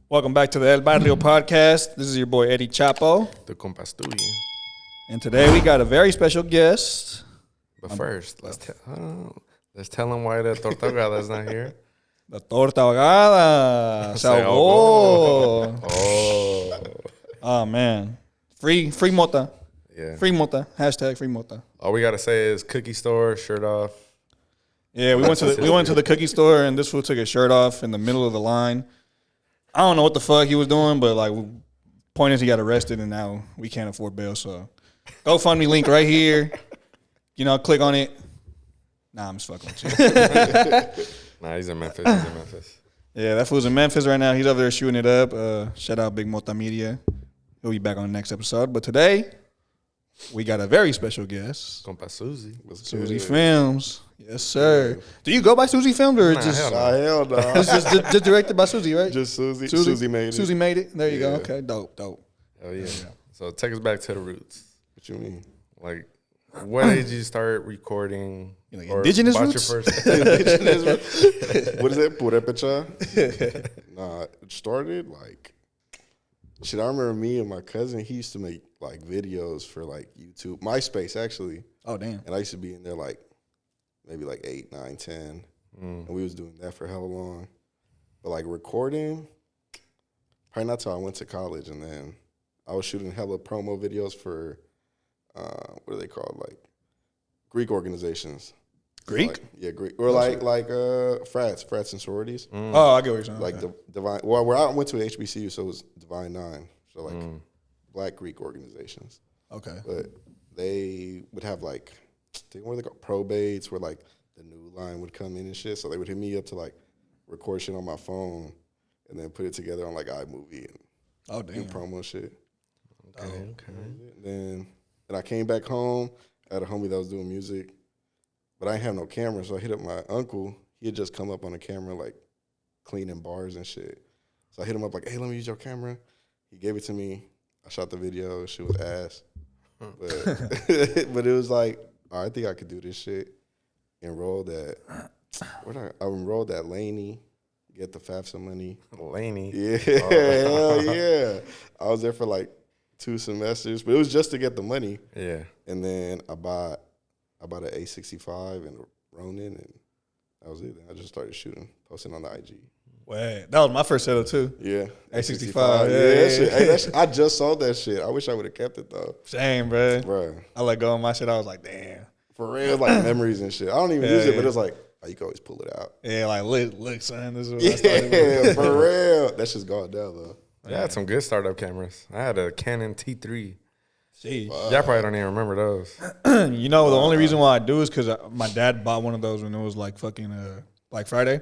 Welcome back to the El Barrio podcast. This is your boy Eddie Chapo. The compas tuyo. And today we got a very special guest. But first, let's tell him why the torta ahogada is not here. The torta ahogada. Se ahogó. Oh, man. Free mota. Yeah. Free mota. Hashtag free mota. All we gotta say is cookie store, shirt off. Yeah, we went to the cookie store and this fool took his shirt off in the middle of the line. I don't know what the fuck he was doing, but like, point is he got arrested and now we can't afford bail. So, GoFundMe link right here. You know, click on it. Nah, I'm just fucking with you. Nah, he's in Memphis. Yeah, that fool's in Memphis right now. He's over there shooting it up. Shout out Big Mota Media. He'll be back on the next episode. But today, we got a very special guest. Compa Suzy. Suzy Films. Yes, sir. Yeah. Do you go by Suzy Films or just... Hell no. It's just directed by Suzy, right? Just Suzy. Suzy made it. Suzy made it. There you go. Okay, dope. Oh, yeah. So take us back to the roots. What you mean? Like, what age did you start recording? Like indigenous roots? What is that? Purepecha? Nah, it started like... Shit, I remember me and my cousin, he used to make like videos for like YouTube. MySpace, actually. Oh, damn. And I used to be in there like maybe like 8, 9, 10. And we was doing that for hella long. But like recording, probably not till I went to college. And then I was shooting hella promo videos for, what are they called? Like Greek organizations. Greek? Like, yeah, Greek. Or like frats and sororities. Oh, I get what you're saying. Like okay. The Divine, well, where I went to HBCU, so it was Divine Nine. So like Black Greek organizations. Okay. But they would have like, what are they called? Probates, where like the new line would come in and shit. So they would hit me up to like record shit on my phone and then put it together on like iMovie and do promo shit. Okay. Then I came back home. I had a homie that was doing music, but I didn't have no camera. So I hit up my uncle. He had just come up on a camera like cleaning bars and shit. So I hit him up like, hey, let me use your camera. He gave it to me. I shot the video. Shit was ass. But it was like, oh, I think I could do this shit. Enrolled at, I enrolled at Laney, get the FAFSA money. Laney. Yeah, hell yeah. I was there for like 2 semesters, but it was just to get the money. Yeah. And then I bought an A65 and a Ronin, and that was it. I just started shooting, posting on the IG. Wait, that was my first setup too. Yeah. A65. Yeah. That shit, I just sold that shit. I wish I would have kept it though. Shame, bro. Bro. I let go of my shit. I was like, damn. For real, like memories and shit. I don't even use it, but it's like, oh, you can always pull it out. Yeah, like, look, son, this is what I started Yeah, with. for real. That shit's gone down though. I had some good startup cameras. I had a Canon T3. Jeez. Y'all probably don't even remember those. You know, the only reason why I do is because my dad bought one of those when it was like fucking Black Friday.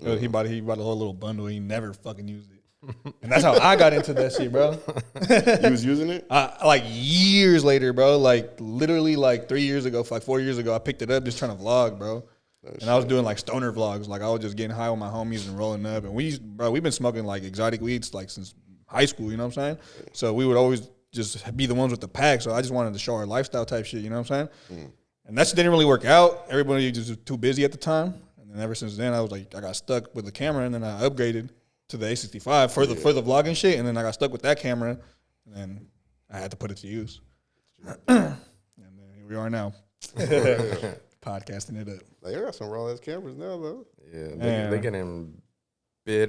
He bought a whole little bundle. He never fucking used it. And that's how I got into that shit, bro. You was using it? Like years later, bro. Like literally like 3 years ago, like 4 years ago, I picked it up just trying to vlog, bro. And I was doing like stoner vlogs. Like I was just getting high with my homies and rolling up. And we've been smoking like exotic weeds like since high school, you know what I'm saying? So we would always just be the ones with the pack. So I just wanted to show our lifestyle type shit, you know what I'm saying? And that shit didn't really work out. Everybody was just too busy at the time. And ever since then, I was like, I got stuck with the camera, and then I upgraded to the A65 for the vlogging shit, and then I got stuck with that camera, and then I had to put it to use. And then here we are now, podcasting it up. Like, I got some raw ass cameras now though. Yeah, they're getting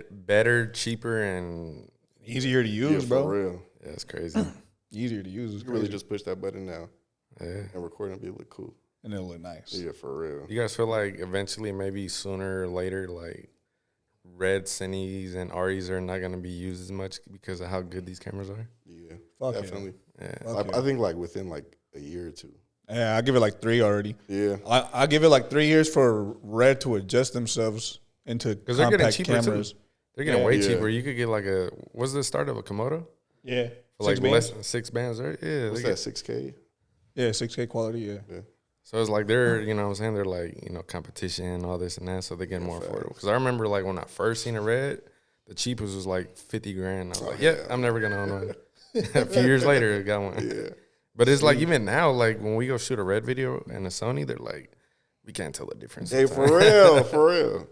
better, cheaper, and easier to use, bro. For real. Yeah, it's crazy. Easier to use. You can really just push that button now. Yeah. And record and be look cool. And it'll look nice. Yeah, for real. You guys feel like eventually, maybe sooner or later, like Red Cine's and Aries are not going to be used as much because of how good these cameras are? Yeah, Fuck definitely. Yeah. I think like within like a year or 2. Yeah, I give it like 3 already. Yeah. I give it like 3 years for Red to adjust themselves into compact they're getting cheaper cameras. too. They're getting way Yeah. cheaper. You could get like what's the start of a Komodo? Yeah. For like 6 bands? less than 6 bands, right? Yeah. What's that, 6K? Yeah, 6K quality, yeah. So it's like they're, you know what I'm saying? They're like, you know, competition, all this and that. So they're getting more affordable. Because I remember like when I first seen a Red, the cheapest was like 50 grand. I was like, yeah, I'm never going to own one. A few years later, I got one. Yeah. But it's like even now, like when we go shoot a Red video and a Sony, they're like, we can't tell the difference. Hey, for real, for real.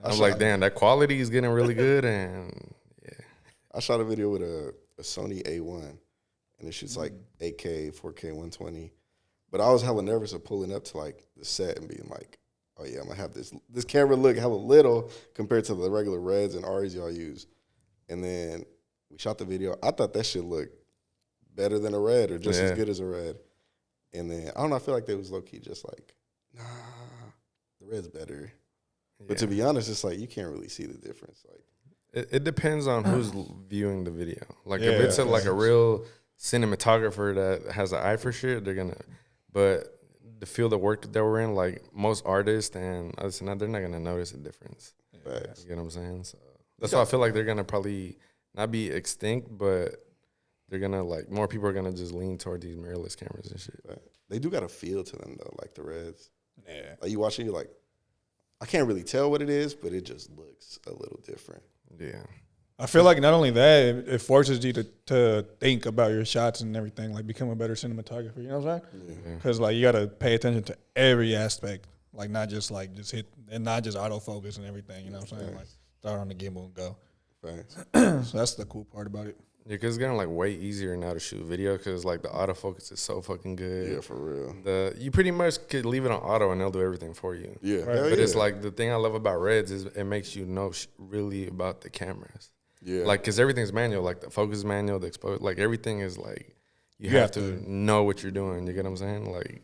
I'm like, damn, that quality is getting really good. And yeah. I shot a video with a Sony A1, and it shoots like 8K, 4K, 120. But I was hella nervous of pulling up to like the set and being like, oh yeah, I'm gonna have this camera look hella little compared to the regular Reds and Rs y'all use. And then we shot the video. I thought that shit looked better than a Red or just as good as a Red. And then I don't know, I feel like they was low key just like, nah, the Red's better. Yeah. But to be honest, it's like you can't really see the difference. Like it depends on who's viewing the video. Like if it's like a real cinematographer that has an eye for shit, they're gonna. But the field of work that we're in, like most artists and others, they're not gonna notice a difference. Yeah. You get what I'm saying? So that's why I feel like they're gonna probably not be extinct, but they're gonna like more people are gonna just lean toward these mirrorless cameras and shit. Right. They do got a feel to them though, like the Reds. Yeah. Like you watch it, you're like, I can't really tell what it is, but it just looks a little different. Yeah. I feel like not only that, it forces you to think about your shots and everything, like become a better cinematographer. You know what I'm saying? Because like you got to pay attention to every aspect, like not just hit and not just autofocus and everything. You know what I'm saying? Like start on the gimbal and go. So that's the cool part about it. Yeah, because it's getting like way easier now to shoot video because like the autofocus is so fucking good. Yeah, for real. You pretty much could leave it on auto and they'll do everything for you. Yeah, but it's like the thing I love about Reds is it makes you know really about the cameras. Yeah, like because everything's manual, like the focus manual, the expose, like everything is like you have to know what you're doing. You get what I'm saying? Like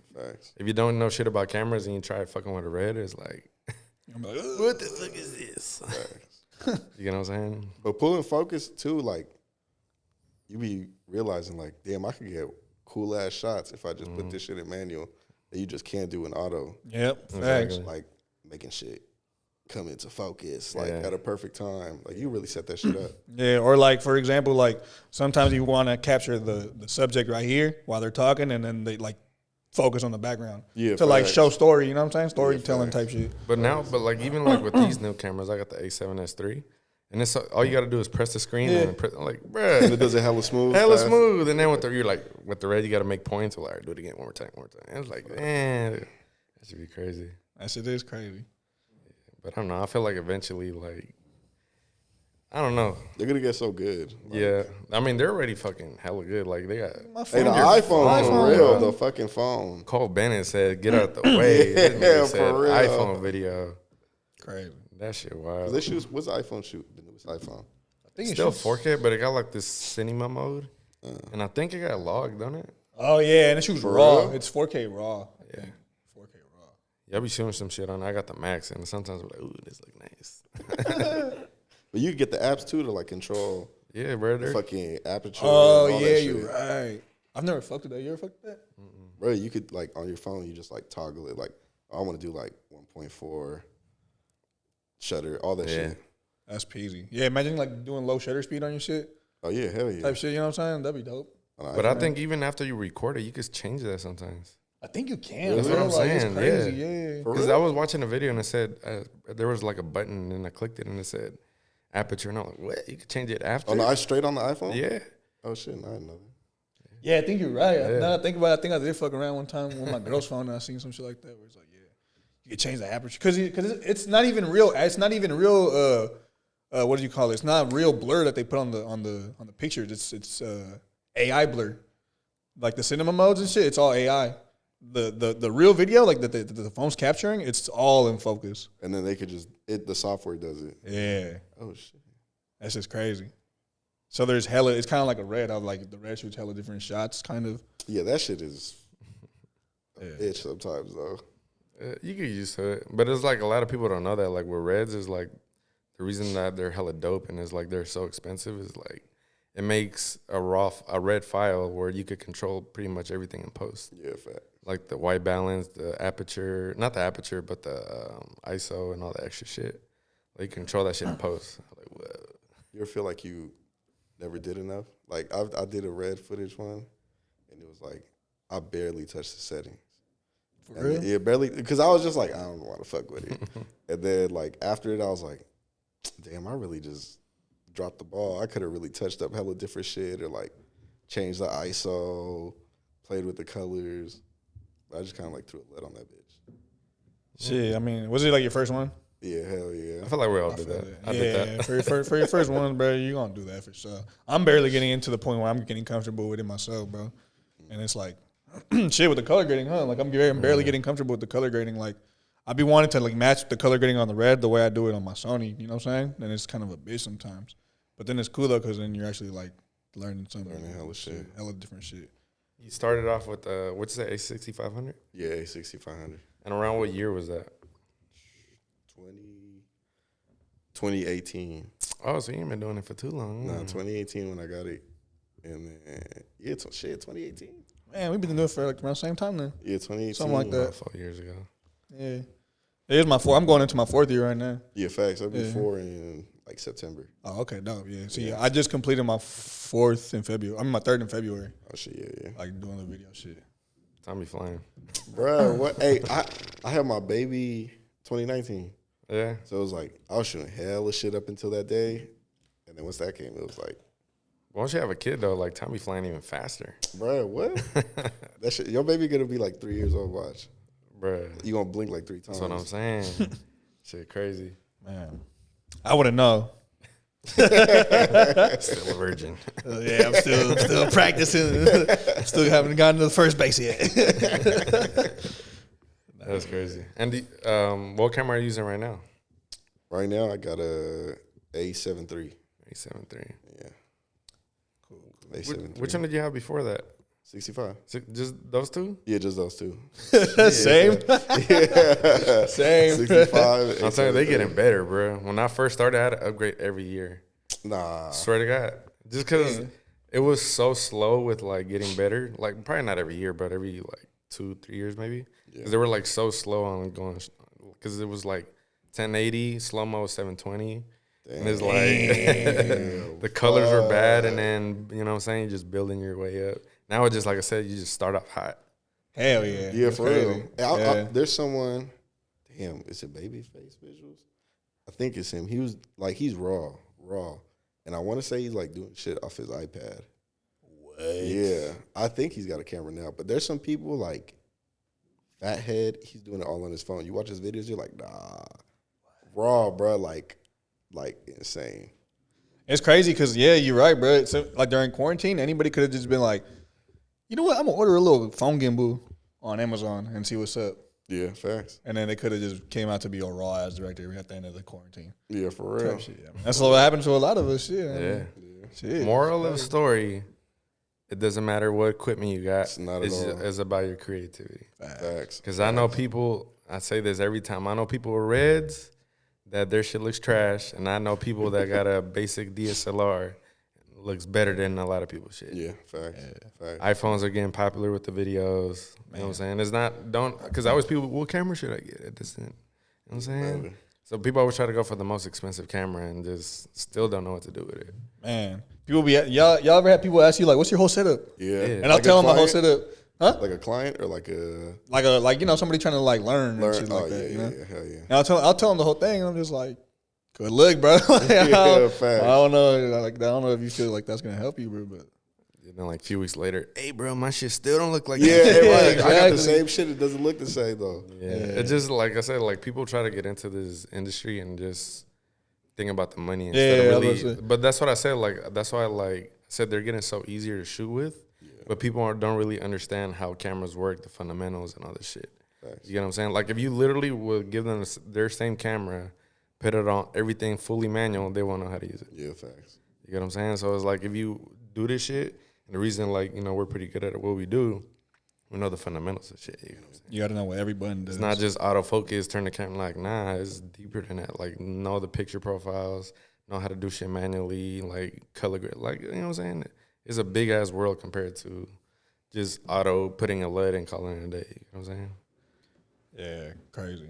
if you don't know shit about cameras and you try fucking with a Red, it's like, what the fuck is this? You get what I'm saying? But pulling focus too, like you be realizing like, damn, I could get cool ass shots if I just put this shit in manual that you just can't do in auto. Yep, facts. Like making shit come into focus like at a perfect time. Like you really set that shit up. Yeah, or like for example, like sometimes you want to capture the subject right here while they're talking, and then they like focus on the background to like show story. You know what I'm saying? Storytelling type shit. But now, like even like with these new cameras, I got the A7S III. And it's all you got to do is press the screen and press, like, bruh. And it does it hella smooth. Hella smooth. And then with the Red, you got to make points. Well, all right, do it again one more time. And it's like, man, that should be crazy. That shit is crazy. Yeah, but I don't know. I feel like eventually, like, I don't know. They're going to get so good. Like, yeah. I mean, they're already fucking hella good. Like, they got. Hey, the iPhone for real. The fucking phone. Cole Bennett said, get out the way. Yeah, said, for real. iPhone video. Crazy. That shit wild. They shoot, what's the iPhone shoot? The newest iPhone. I think it's still 4K, but it got like this cinema mode. And I think it got logged, don't it? Oh, yeah. And it shoots raw. It's 4K raw. Yeah. 4K raw. Yeah, I be shooting some shit on it. I got the Max, and sometimes I'm like, ooh, this look nice. But you get the apps too to like control brother. Fucking aperture. Oh, yeah, you're right. I've never fucked with that. You ever fucked with that? Bro, you could like on your phone, you just like toggle it. Like, I want to do like 1.4 shutter, all that shit. That's peasy. Yeah, imagine like doing low shutter speed on your shit. Oh yeah, hell yeah. Type shit, you know what I'm saying? That'd be dope. But I think even after you record it, you could change that sometimes. I think you can. That's what I'm saying. It's crazy, yeah. Because I was watching a video and it said there was like a button and I clicked it and it said aperture and I'm like, what? You could change it after? Straight on the iPhone? Yeah. Oh shit, I didn't know that. Yeah, I think you're right. Now that I think about it, I think I did fuck around one time with my girl's phone and I seen some shit like that where it's like, you can change the aperture because it's not even real. It's not even real. What do you call it? It's not real blur that they put on the pictures. It's AI blur, like the cinema modes and shit. It's all AI. The real video, like the phone's capturing, it's all in focus. And then they could the software does it. Yeah. Oh shit. That's just crazy. So there's hella. It's kind of like a Red. I like the Red shoots hella different shots, kind of. Yeah, that shit is a bitch sometimes though. You get used to it, but it's like a lot of people don't know that. Like with Reds is like the reason that they're hella dope and is like they're so expensive is like it makes a red file where you could control pretty much everything in post. Yeah, fact. Like the white balance, the aperture, not the aperture, but the ISO and all the extra shit. Like you control that shit in post. Like, whoa. You ever feel like you never did enough? Like I did a Red footage one, and it was like I barely touched the settings. For real? Yeah, barely, because I was just like, I don't want to fuck with it. And then, like, after it, I was like, damn, I really just dropped the ball. I could have really touched up hella different shit or, like, changed the ISO, played with the colors. But I just kind of, like, threw a lid on that bitch. Shit, I mean, was it, like, your first one? Yeah, hell yeah. I feel like we all did that. I did that. For your first ones, bro, you're gonna do that for sure. I'm barely getting into the point where I'm getting comfortable with it myself, bro. And it's like shit with the color grading, huh? Like I'm barely getting comfortable with the color grading. Like I be wanting to like match the color grading on the Red the way I do it on my Sony. You know what I'm saying? And it's kind of a bitch sometimes, but then it's cool though because then you're actually like learning something, hella different shit. You started off with what's that, A6500? Yeah, A6500. And around what year was that? 2018. Oh, so you ain't been doing it for too long. Nah, 2018 when I got it. And then, 2018. Man, we've been doing it for like around the same time then. Yeah, 2018. Something like that. About 4 years ago. Yeah. It is my I'm going into my 4th year right now. Yeah, facts. I'll be 4 in like September. Oh, okay, dope. Yeah. See, I just completed my 4th in February. I mean, my 3rd in February. Oh, shit, yeah. Like doing the video shit. Time be flying. Bro, what? Hey, I had my baby 2019. Yeah. So it was like, I was shooting hella shit up until that day. And then once that came, it was like, Once you have a kid, though, like, time be flying even faster. bro, what? That shit, your baby going to be like 3 years old, watch. Bro. You going to blink like 3 times. That's what I'm saying. Shit crazy. Man. I wouldn't know. Still a virgin. Yeah, I'm still practicing. Still haven't gotten to the first base yet. That's crazy. And what camera are you using right now? Right now, I got a A7 III. A7 III. Yeah. Cool. A7 Which one did you have before that? 65. Just those two? Yeah, just those two. Same. Yeah. Same. 65. I'm telling you, they getting better, bro. When I first started, I had to upgrade every year. Nah. Swear to God. Just because it was so slow with, like, getting better. Like, probably not every year, but every, like, 2-3 years maybe. Because they were, like, so slow on going. Because it was, like, 1080, slow-mo 720. Damn. And it's like the colors were bad. And then, you know what I'm saying, you're just building your way up. Now it's just, like I said, you just start off hot. Hell yeah. Yeah, for real. Yeah. There's someone, damn, is it Babyface Visuals? I think it's him. He was, like, he's raw. And I want to say he's, like, doing shit off his iPad. What? Yeah. I think he's got a camera now. But there's some people, like, Fathead, he's doing it all on his phone. You watch his videos, you're like, nah. Raw, bro, like insane. It's crazy because, yeah, you're right, bro. So, like, during quarantine, anybody could have just been like, you know what, I'm going to order a little phone gimbal on Amazon and see what's up. Yeah, facts. And then they could have just came out to be a raw ass director at the end of the quarantine. Yeah, for real. Shit, yeah. That's what happened to a lot of us. Shit. Yeah. Shit. Moral of the story, it doesn't matter what equipment you got. It's not at all. It's about your creativity. Facts. Because I know people, I say this every time, I know people with Reds that their shit looks trash, and I know people that got a basic DSLR looks better than a lot of people's shit. Yeah, facts. Facts. iPhones are getting popular with the videos. You know what I'm saying? It's not, because I always people, what camera should I get? It doesn't, you know what I'm saying? So people always try to go for the most expensive camera and just still don't know what to do with it. Man, people be y'all ever had people ask you like, "What's your whole setup?" Yeah, and I'll tell them my whole setup. Huh? Like a client or like you know, somebody trying to like learn and shit like that. Yeah, you know? yeah, hell yeah. And I'll tell them the whole thing. And I'm just like, good luck, bro. Like, I don't know. Like, I don't know if you feel like that's gonna help you, bro. But then like a few weeks later, hey, bro, my shit still don't look like that. that. Right. Exactly. I got the same shit. It doesn't look the same though. Yeah. It's just like I said, like people try to get into this industry and just think about the money instead of really. But that's what I said. Like that's why I said they're getting so easier to shoot with. But people don't really understand how cameras work, the fundamentals and all this shit. Thanks. You get what I'm saying? Like if you literally would give them their same camera, put it on everything fully manual, they won't know how to use it. Yeah, facts. You get what I'm saying? So it's like if you do this shit, and the reason like, you know, we're pretty good at it, what we do, we know the fundamentals of shit. You know what I'm saying? You got to know what every button does. It's not just autofocus, turn the camera. Like, nah, it's deeper than that. Like, know the picture profiles, know how to do shit manually, like color grade. Like, you know what I'm saying? It's a big ass world compared to just auto putting a lead and calling it a day. You know what I'm saying? Yeah, crazy.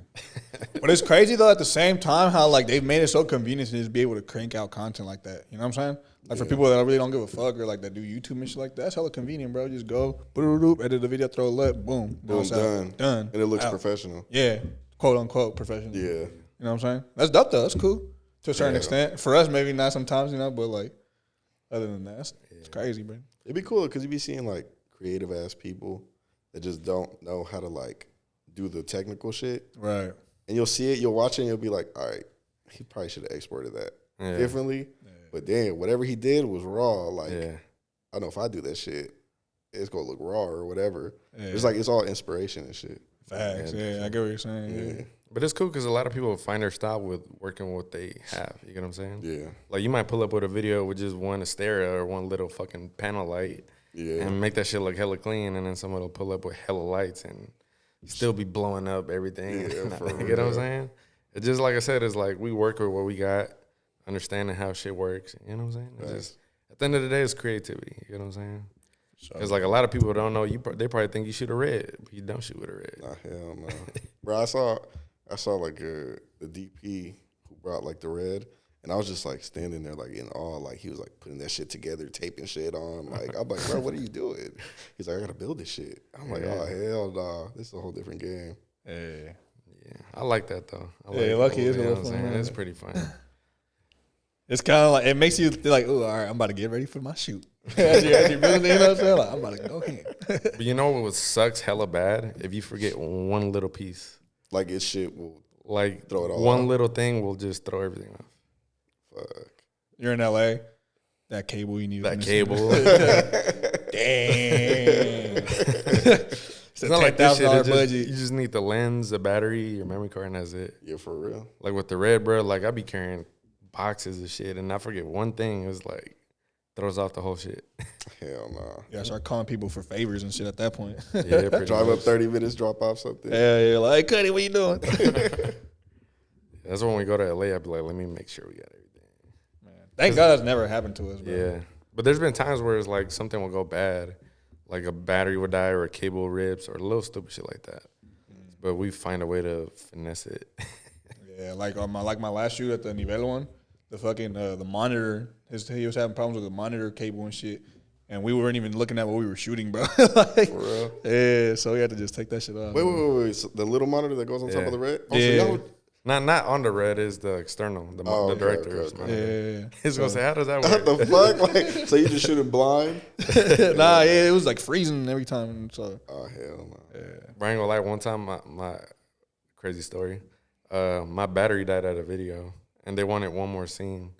But it's crazy though at the same time how like they've made it so convenient to just be able to crank out content like that. You know what I'm saying? Like for people that really don't give a fuck or like that do YouTube and shit like that, that's hella convenient, bro. Just go, edit the video, throw a lip, boom, done. Done. And it looks professional. Yeah, quote unquote professional. Yeah. You know what I'm saying? That's dope though. That's cool to a certain extent. For us, maybe not sometimes, you know, but like other than that, it's crazy, bro. It'd be cool because you be seeing like creative ass people that just don't know how to like do the technical shit. Right. and you'll see it, you'll watch it, and you'll be like, all right, he probably should have exported that differently. Yeah. But then whatever he did was raw. Like, I know if I do that shit, it's gonna look raw or whatever. Yeah. It's like it's all inspiration and shit. Facts. Yeah, I get what you're saying. Yeah. But it's cool because a lot of people find their style with working with what they have. You get what I'm saying? Yeah. Like you might pull up with a video with just one Astera or one little fucking panel light. Yeah. And make that shit look hella clean, and then someone will pull up with hella lights and still be blowing up everything. Yeah, you get what I'm saying? It's just like I said, it's like we work with what we got, understanding how shit works. You know what I'm saying? It's just, at the end of the day, it's creativity. You know what I'm saying? Because like a lot of people don't know, they probably think you shoot a red, but you don't shoot with a red. Nah, hell no. Bro, I saw like the DP who brought like the red, and I was just like standing there like in awe, like he was like putting that shit together, taping shit on. Like I'm like, bro, what are you doing? He's like, I gotta build this shit. I'm like, oh hell nah, this is a whole different game. Yeah, I like that though. Lucky is what I'm saying. It's pretty fun. It's kind of like it makes you feel like, oh, all right, I'm about to get ready for my shoot. as you building, you know what I'm saying? Like, I'm about to go ahead. But you know what sucks hella bad? If you forget one little piece. Like it shit will like throw it all one off. Little thing will just throw everything off. Fuck. You're in LA. That cable you need. That cable. Damn. It's not like this shit. Budget. You just need the lens, the battery, your memory card, and that's it. Yeah, for real. Like with the red, bro, like I be carrying boxes of shit, and I forget one thing. It was like throws off the whole shit. Hell no. Nah. Yeah, I start calling people for favors and shit at that point. Yeah, drive up 30 minutes, drop off something. Yeah, like, hey, Cuddy, what you doing? That's when we go to LA. I be like, let me make sure we got everything. Man, thank God that's never happened to us, bro. Yeah, but there's been times where it's like something will go bad, like a battery would die or a cable rips or a little stupid shit like that. But we find a way to finesse it. Yeah, like on my last shoot at the Nivel one, the fucking the monitor, he was having problems with the monitor cable and shit, and we weren't even looking at what we were shooting, bro. Like, for real? Yeah, so we had to just take that shit off. Wait. So the little monitor that goes on top of the red? Oh, yeah. So not on the red is the external, the director. Okay. Yeah. He's gonna say, how does that work? What the fuck? Like, so you just shooting blind? Nah, yeah, it was like freezing every time. So. Oh hell no. Yeah. But I ain't gonna lie, one time my crazy story, my battery died at a video, and they wanted one more scene.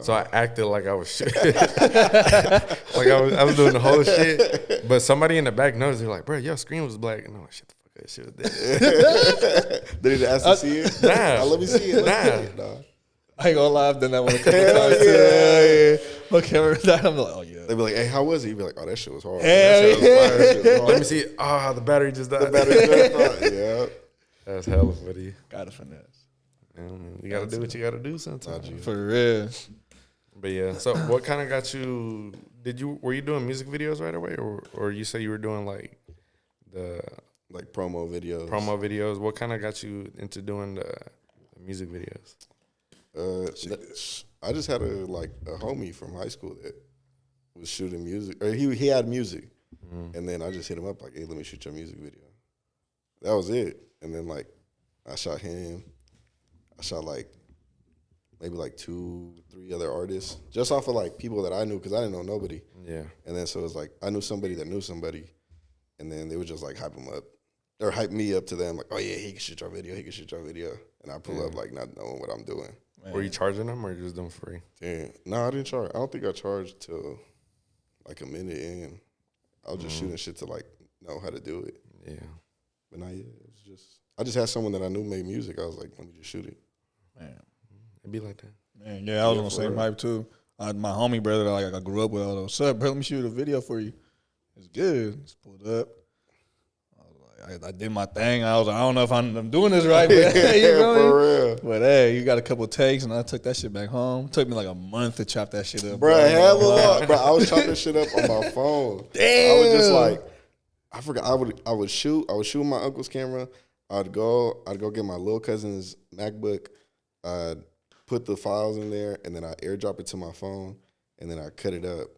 So I acted like I was shooting. Like I was doing the whole shit. But somebody in the back noticed. They're like, bro, your screen was black. And I'm like, shut the fuck up, that shit was dead. Did he ask to see it? Nah. Let me see it. Nah. I ain't gonna lie, I've done that one a couple times too. My camera died. I'm like, oh yeah. They'd be like, hey, how was it? You'd be like, oh, that shit was hard. Let me see. The battery just died. Yeah. That's hella funny. Gotta finesse. You gotta do what you gotta do sometimes. For real. But yeah, so what kind of got you? Were you doing music videos right away, or you say you were doing like the promo videos? Promo videos. What kind of got you into doing the music videos? I just had a homie from high school that was shooting music, or he had music, and then I just hit him up like, hey, let me shoot your music video. That was it, and then I shot him. I shot maybe 2-3 other artists just off of people that I knew because I didn't know nobody. Yeah. And then so it was I knew somebody that knew somebody, and then they would just hype him up or hype me up to them like, oh yeah, he can shoot your video, and I pull up not knowing what I'm doing. Man. Were you charging them or just doing free? Yeah. No, I didn't charge. I don't think I charged till a minute in. I was just shooting shit to know how to do it. Yeah. But it was I just had someone that I knew made music. I was like, let me just shoot it. Man, it'd be like that. Man, yeah, I was on the same hype too. My homie brother that I grew up with, what's up, bro? Let me shoot a video for you. It's good. Just pulled up. I was like, I did my thing. I was like, I don't know if I'm doing this right, but you know for real. But hey, you got a couple takes, and I took that shit back home. It took me a month to chop that shit up, bro. Hell long, bro. I was chopping shit up on my phone. Damn. I was just I forgot. I would shoot. I was shooting my uncle's camera. I'd go get my little cousin's MacBook. I'd put the files in there, and then I airdrop it to my phone, and then I cut it up.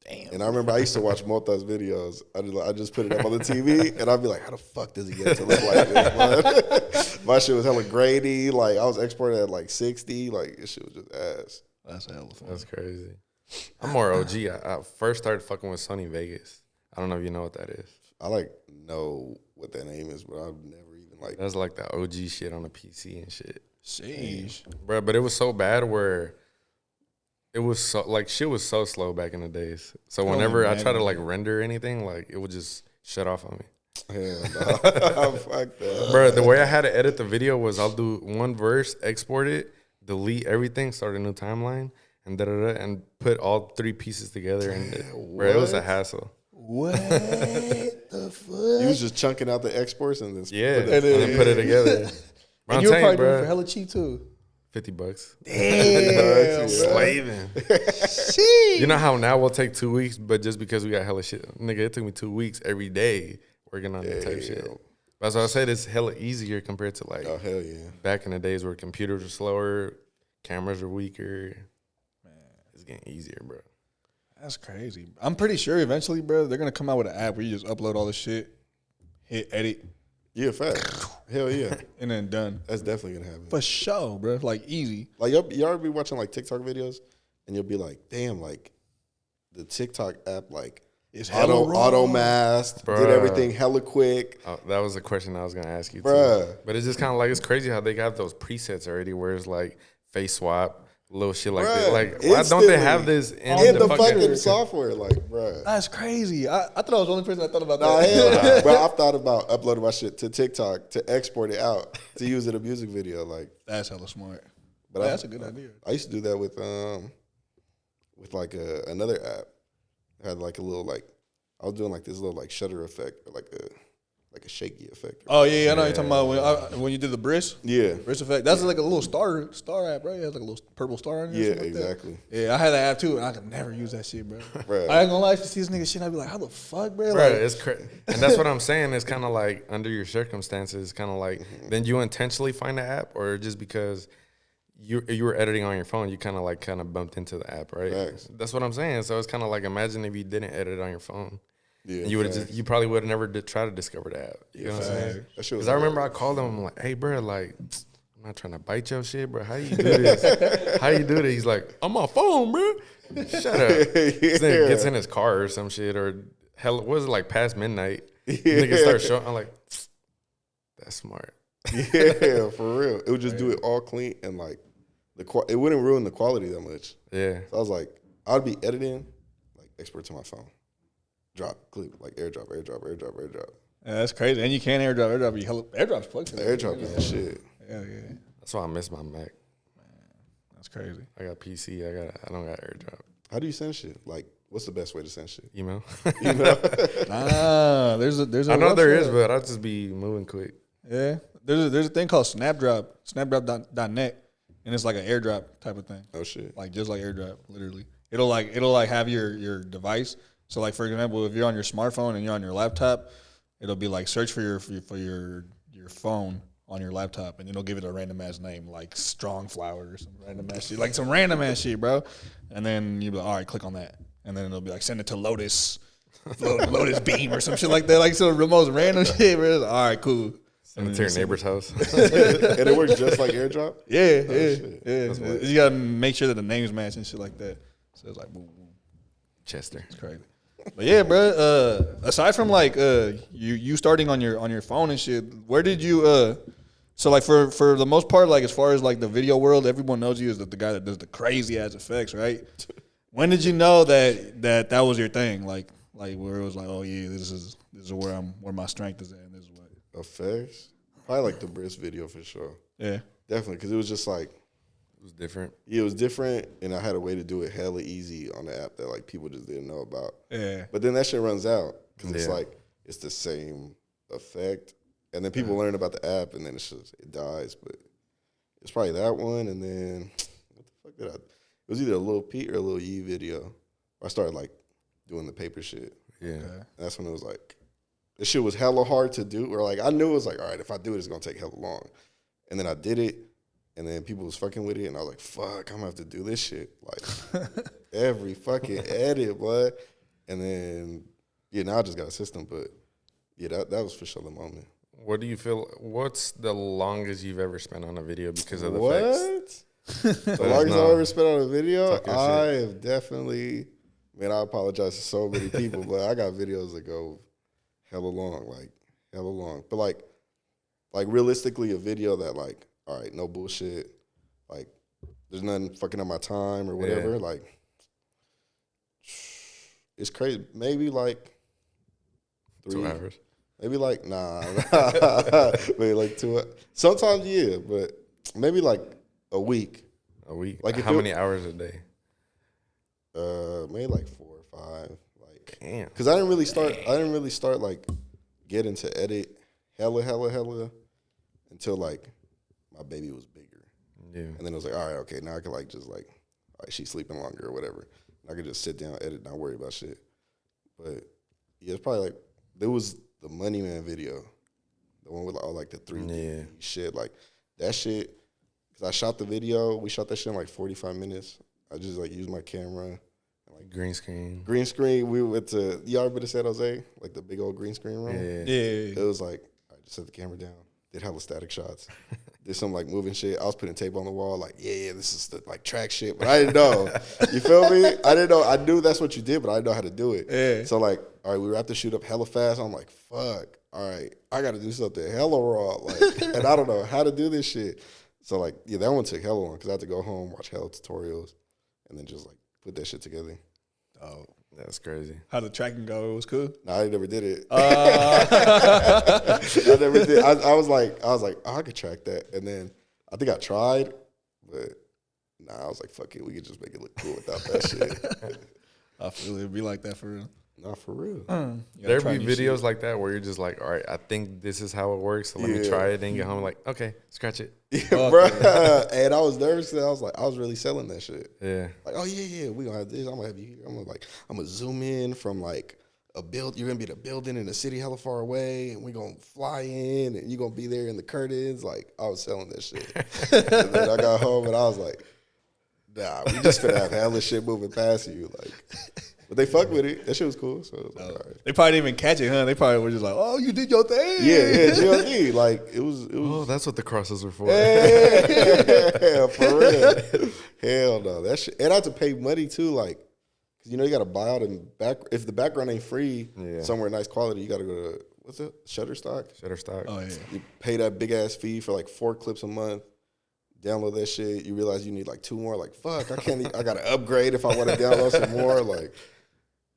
Damn. And I remember I used to watch Mota's videos. I just put it up on the TV, and I'd be like, how the fuck does he get to look like this? My shit was hella grainy. I was exporting at 60. This shit was just ass. That's hella fun. That's crazy. I'm more OG. I first started fucking with Sony Vegas. I don't know if you know what that is. I know what that name is, but I've never even And like That's like the OG shit on the PC and shit. Sheesh. Bro, but it was so bad where it was so like shit was so slow back in the days. So whenever I try to like render anything, like it would just shut off on me. hell no. Fuck that. Bro, the way I had to edit the video was I'll do one verse, export it, delete everything, start a new timeline, and and put all 3 pieces together. And bro, it was a hassle. What the fuck? You was just chunking out the exports and then And then put it together. And you were probably doing it for hella cheap too. $50. Damn, Slaving. You know how now we'll take 2 weeks, but just because we got hella shit, nigga, it took me 2 weeks every day working on that type shit. That's why I said it's hella easier compared to like, oh hell yeah, back in the days where computers were slower, cameras were weaker. Man, it's getting easier, bro. That's crazy. I'm pretty sure eventually, bro, they're gonna come out with an app where you just upload all the shit, hit edit. Yeah, fact. Hell yeah. And then done. That's definitely gonna happen. For sure, bro. Like easy. Like y'all be watching like TikTok videos and you'll be like, damn, like the TikTok app like It's auto masked, did everything hella quick. Oh, that was a question I was gonna ask you Bruh. too. But it's just kind of like it's crazy how they got those presets already where it's like face swap, little shit like that. Like why don't they have this in the fucking software? Like, bruh. That's crazy. I thought I was the only person that thought about Nah, that. bro, I've thought about uploading my shit to TikTok to export it out to use in a music video. Like, That's hella smart. but That's a good idea. I used to do that with like another app. I had like a little like I was doing like this little like shutter effect or like a shaky effect. Oh yeah, I know what you're talking about when you did the Briss. Yeah. Briss effect. That's like a little star app, right? It has like a little purple star on it. Yeah, like exactly. That. Yeah, I had that app too, and I could never use that shit, bro. Bruh. I ain't gonna lie, if you see this nigga shit, I'd be like, how the fuck, bro? Bro, Like, it's crazy. And that's what I'm saying. It's kind of like under your circumstances, kind of like then you intentionally find the app, or just because you were editing on your phone, you kind of bumped into the app, right? Facts. That's what I'm saying. So it's kind of like imagine if you didn't edit on your phone. Yeah, You would you probably would have never try to discover the app. You know what I'm saying? Because I remember I called him, I'm like, hey, bro, like, I'm not trying to bite your shit, bro. How you do this? How you do this? He's like, I'm on phone, bro. Shut up. Yeah. Then gets in his car or some shit, or hell, was it like past midnight? Nigga start showing. I'm like, that's smart. Yeah, for real. It would just do it all clean and like it wouldn't ruin the quality that much. Yeah. So I was like, I'd be editing, like export to my phone. Drop, click, like airdrop. yeah, that's crazy. And you can't airdrop. Airdrop's plugged in. The airdrop is the shit. Yeah. That's why I miss my Mac. That's crazy. I got PC. I don't got AirDrop. How do you send shit? Like, what's the best way to send shit? Email. Nah, there's a I know there is, website. but I'll just be moving quick. Yeah, there's a thing called Snapdrop, snapdrop.net, and it's like an airdrop type of thing. Oh shit. Like just like airdrop, literally. It'll like have your device. So like for example, if you're on your smartphone and you're on your laptop, it'll be like search for your phone on your laptop, and it'll give it a random ass name like Strong Flower or some random ass shit, like some random ass shit, bro. And then you'll be like, all right, click on that, and then it'll be like send it to Lotus Beam or some shit like that, like some most random shit, bro. Like, all right, cool. Send it to your neighbor's house. And it works just like airdrop? Yeah. That's You gotta make sure that the names match and shit like that. So it's like boom, boom. Chester. It's crazy. But yeah, bro. Aside from like you starting on your phone and shit, where did you so like for the most part, like as far as like the video world, everyone knows you as the guy that does the crazy ass effects, right? When did you know that was your thing? Like where it was like, oh yeah, this is where my strength is at. And this is what Effects? Probably like the Briss video for sure. Yeah. Definitely, because it was just like, It was different. yeah, it was different, and I had a way to do it hella easy on the app that like people just didn't know about. Yeah. But then that shit runs out because it's Yeah. like it's the same effect, and then people learn about the app, and then it dies. But it's probably that one, and then what the fuck did I? It was either a Lil Pete or a Lil Yee video. I started like doing the paper shit. Yeah. Okay. And that's when it was like, this shit was hella hard to do. Or like I knew it was like, all right, if I do it, it's gonna take hella long. And then I did it, and then people was fucking with it, and I was like, fuck, I'm gonna have to do this shit like every fucking edit, boy. And then yeah, now I just got a system, but yeah, that was for sure the moment. What do you feel? What's the longest you've ever spent on a video because of the What? effects? The longest I've ever spent on a video, Talk your I shit. have definitely. Man, I apologize to so many people, but I got videos that go hella long. But like like realistically a video that like, all right, no bullshit, like there's nothing fucking up my time or whatever. Yeah. Like it's crazy. Maybe like 2 hours. Maybe like maybe like 2. Sometimes yeah, but maybe like a week. A week. Like how many hours a day? Maybe like 4 or 5. Like, damn. Because I didn't really start like getting to edit hella until like my baby was bigger. Yeah. And then it was like, all right, okay, now I can like just like, all right, she's sleeping longer or whatever. And I could just sit down, edit, not worry about shit. But yeah, it's probably like there was the Money Man video, the one with all like the 3D shit, like that shit. Because I shot the video, we shot that shit in like 45 minutes. I just like used my camera. And, like, green screen. We went to, y'all ever been to San Jose? Like the big old green screen room? Yeah. It was like, I just set the camera down, did hella static shots. Did some like moving shit. I was putting tape on the wall, like, yeah, this is the like track shit. But I didn't know. You feel me? I didn't know. I knew that's what you did, but I didn't know how to do it. Yeah. So like, all right, we were at the shoot up hella fast. I'm like, fuck. All right, I got to do something hella raw. Like, and I don't know how to do this shit. So like, yeah, that one took hella long because I had to go home, watch hella tutorials, and then just like put that shit together. Oh, that's crazy. How the tracking go? It was cool. Nah, I never did it. I never did. I was like, oh, I could track that, and then I think I tried, but nah, I was like, fuck it, we could just make it look cool without that shit. I feel it'd be like that for real. Not for real. There be videos like that where you're just like, all right, I think this is how it works. So let me try it. Then get home, like, okay, scratch it. Yeah, bro. And I was nervous. I was like, I was really selling that shit. Yeah. Like, oh yeah, we gonna have this. I'm gonna have you here. I'm gonna zoom in from like a build. You're gonna be at a building in a city hella far away, and we gonna fly in, and you're gonna be there in the curtains. Like, I was selling that shit. And then I got home and I was like, nah, we just finna have hella shit moving past you, like. But they fucked with it. That shit was cool. So it was like, all right. They probably didn't even catch it, huh? They probably were just like, "Oh, you did your thing." Yeah, GOD. Like it was. Oh, that's what the crosses were for. Yeah, for real. Hell no, that shit. And I had to pay money too, like, cause you know you gotta buy out and back. If the background ain't free, somewhere nice quality, you gotta go to what's it? Shutterstock. Oh yeah. You pay that big ass fee for like 4 clips a month. Download that shit. You realize you need like 2 more. Like fuck, I can't. I gotta upgrade if I want to download some more. Like.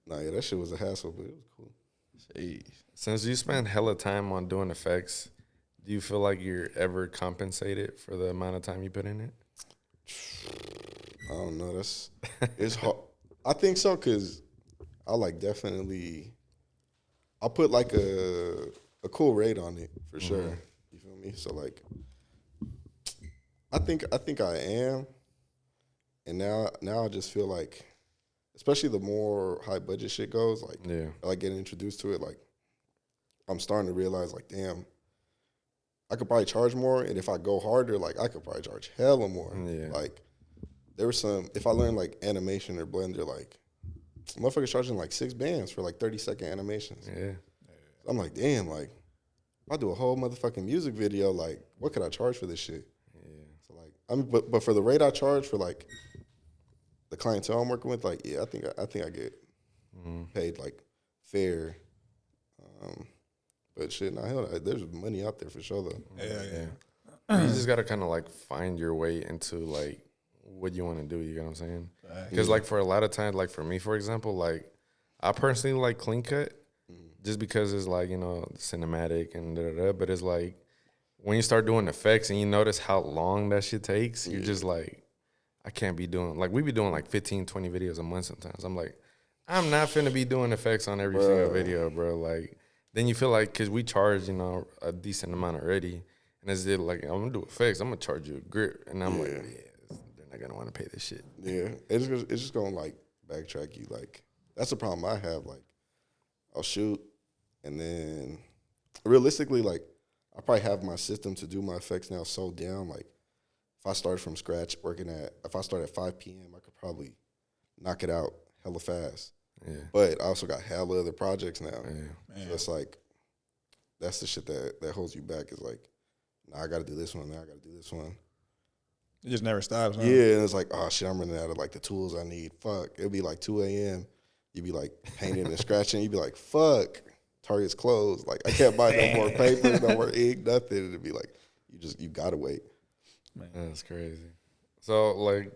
Nah, yeah, that shit was a hassle, but it was cool. Jeez. Since you spend hella time on doing effects, do you feel like you're ever compensated for the amount of time you put in it? I don't know. It's hard. I think so because I like definitely. I put like a cool rate on it for sure. You feel me? So like, I think I am, and now I just feel like. Especially the more high budget shit goes, like I like getting introduced to it, like I'm starting to realize like, damn, I could probably charge more, and if I go harder, like I could probably charge hella more. Yeah. Like there was some, if I learned like animation or Blender, like motherfuckers charging like $6 for like 30-second animations. Yeah. I'm like, damn, like if I do a whole motherfucking music video, like what could I charge for this shit? Yeah. So like, I mean, but for the rate I charge for like. The clientele I'm working with, like, yeah, I think I get paid like fair, but shit, hell, there's money out there for sure though. Yeah. You just gotta kind of like find your way into like what you want to do. You know what I'm saying? Because like for a lot of times, like for me, for example, like I personally like clean cut, just because it's like cinematic and da-da-da, but it's like when you start doing effects and you notice how long that shit takes, you're just like. I can't be doing, like, we be doing like 15, 20 videos a month sometimes. I'm like, I'm not finna be doing effects on every single video, bro. Like, then you feel like, because we charge, a decent amount already. And it's like, I'm gonna do effects, I'm gonna charge you a grip. And I'm like, yeah, they're not gonna wanna pay this shit. Yeah, it's just gonna, like, backtrack you. Like, that's the problem I have. Like, I'll shoot, and then realistically, like, I probably have my system to do my effects now so down, like, if I started from scratch if I start at 5 p.m., I could probably knock it out hella fast. Yeah. But I also got hella other projects now. Yeah. So it's like, that's the shit that holds you back is like, nah, I got to do this one. Now I got to do this one. It just never stops, huh? Yeah, and it's like, oh, shit, I'm running out of, like, the tools I need. Fuck. It'll be like 2 a.m. You'd be, like, painting and scratching. You'd be like, fuck. Target's closed. Like, I can't buy no more paper, no more ink, nothing. It'd be like, you gotta wait. Man. That's crazy. So, like,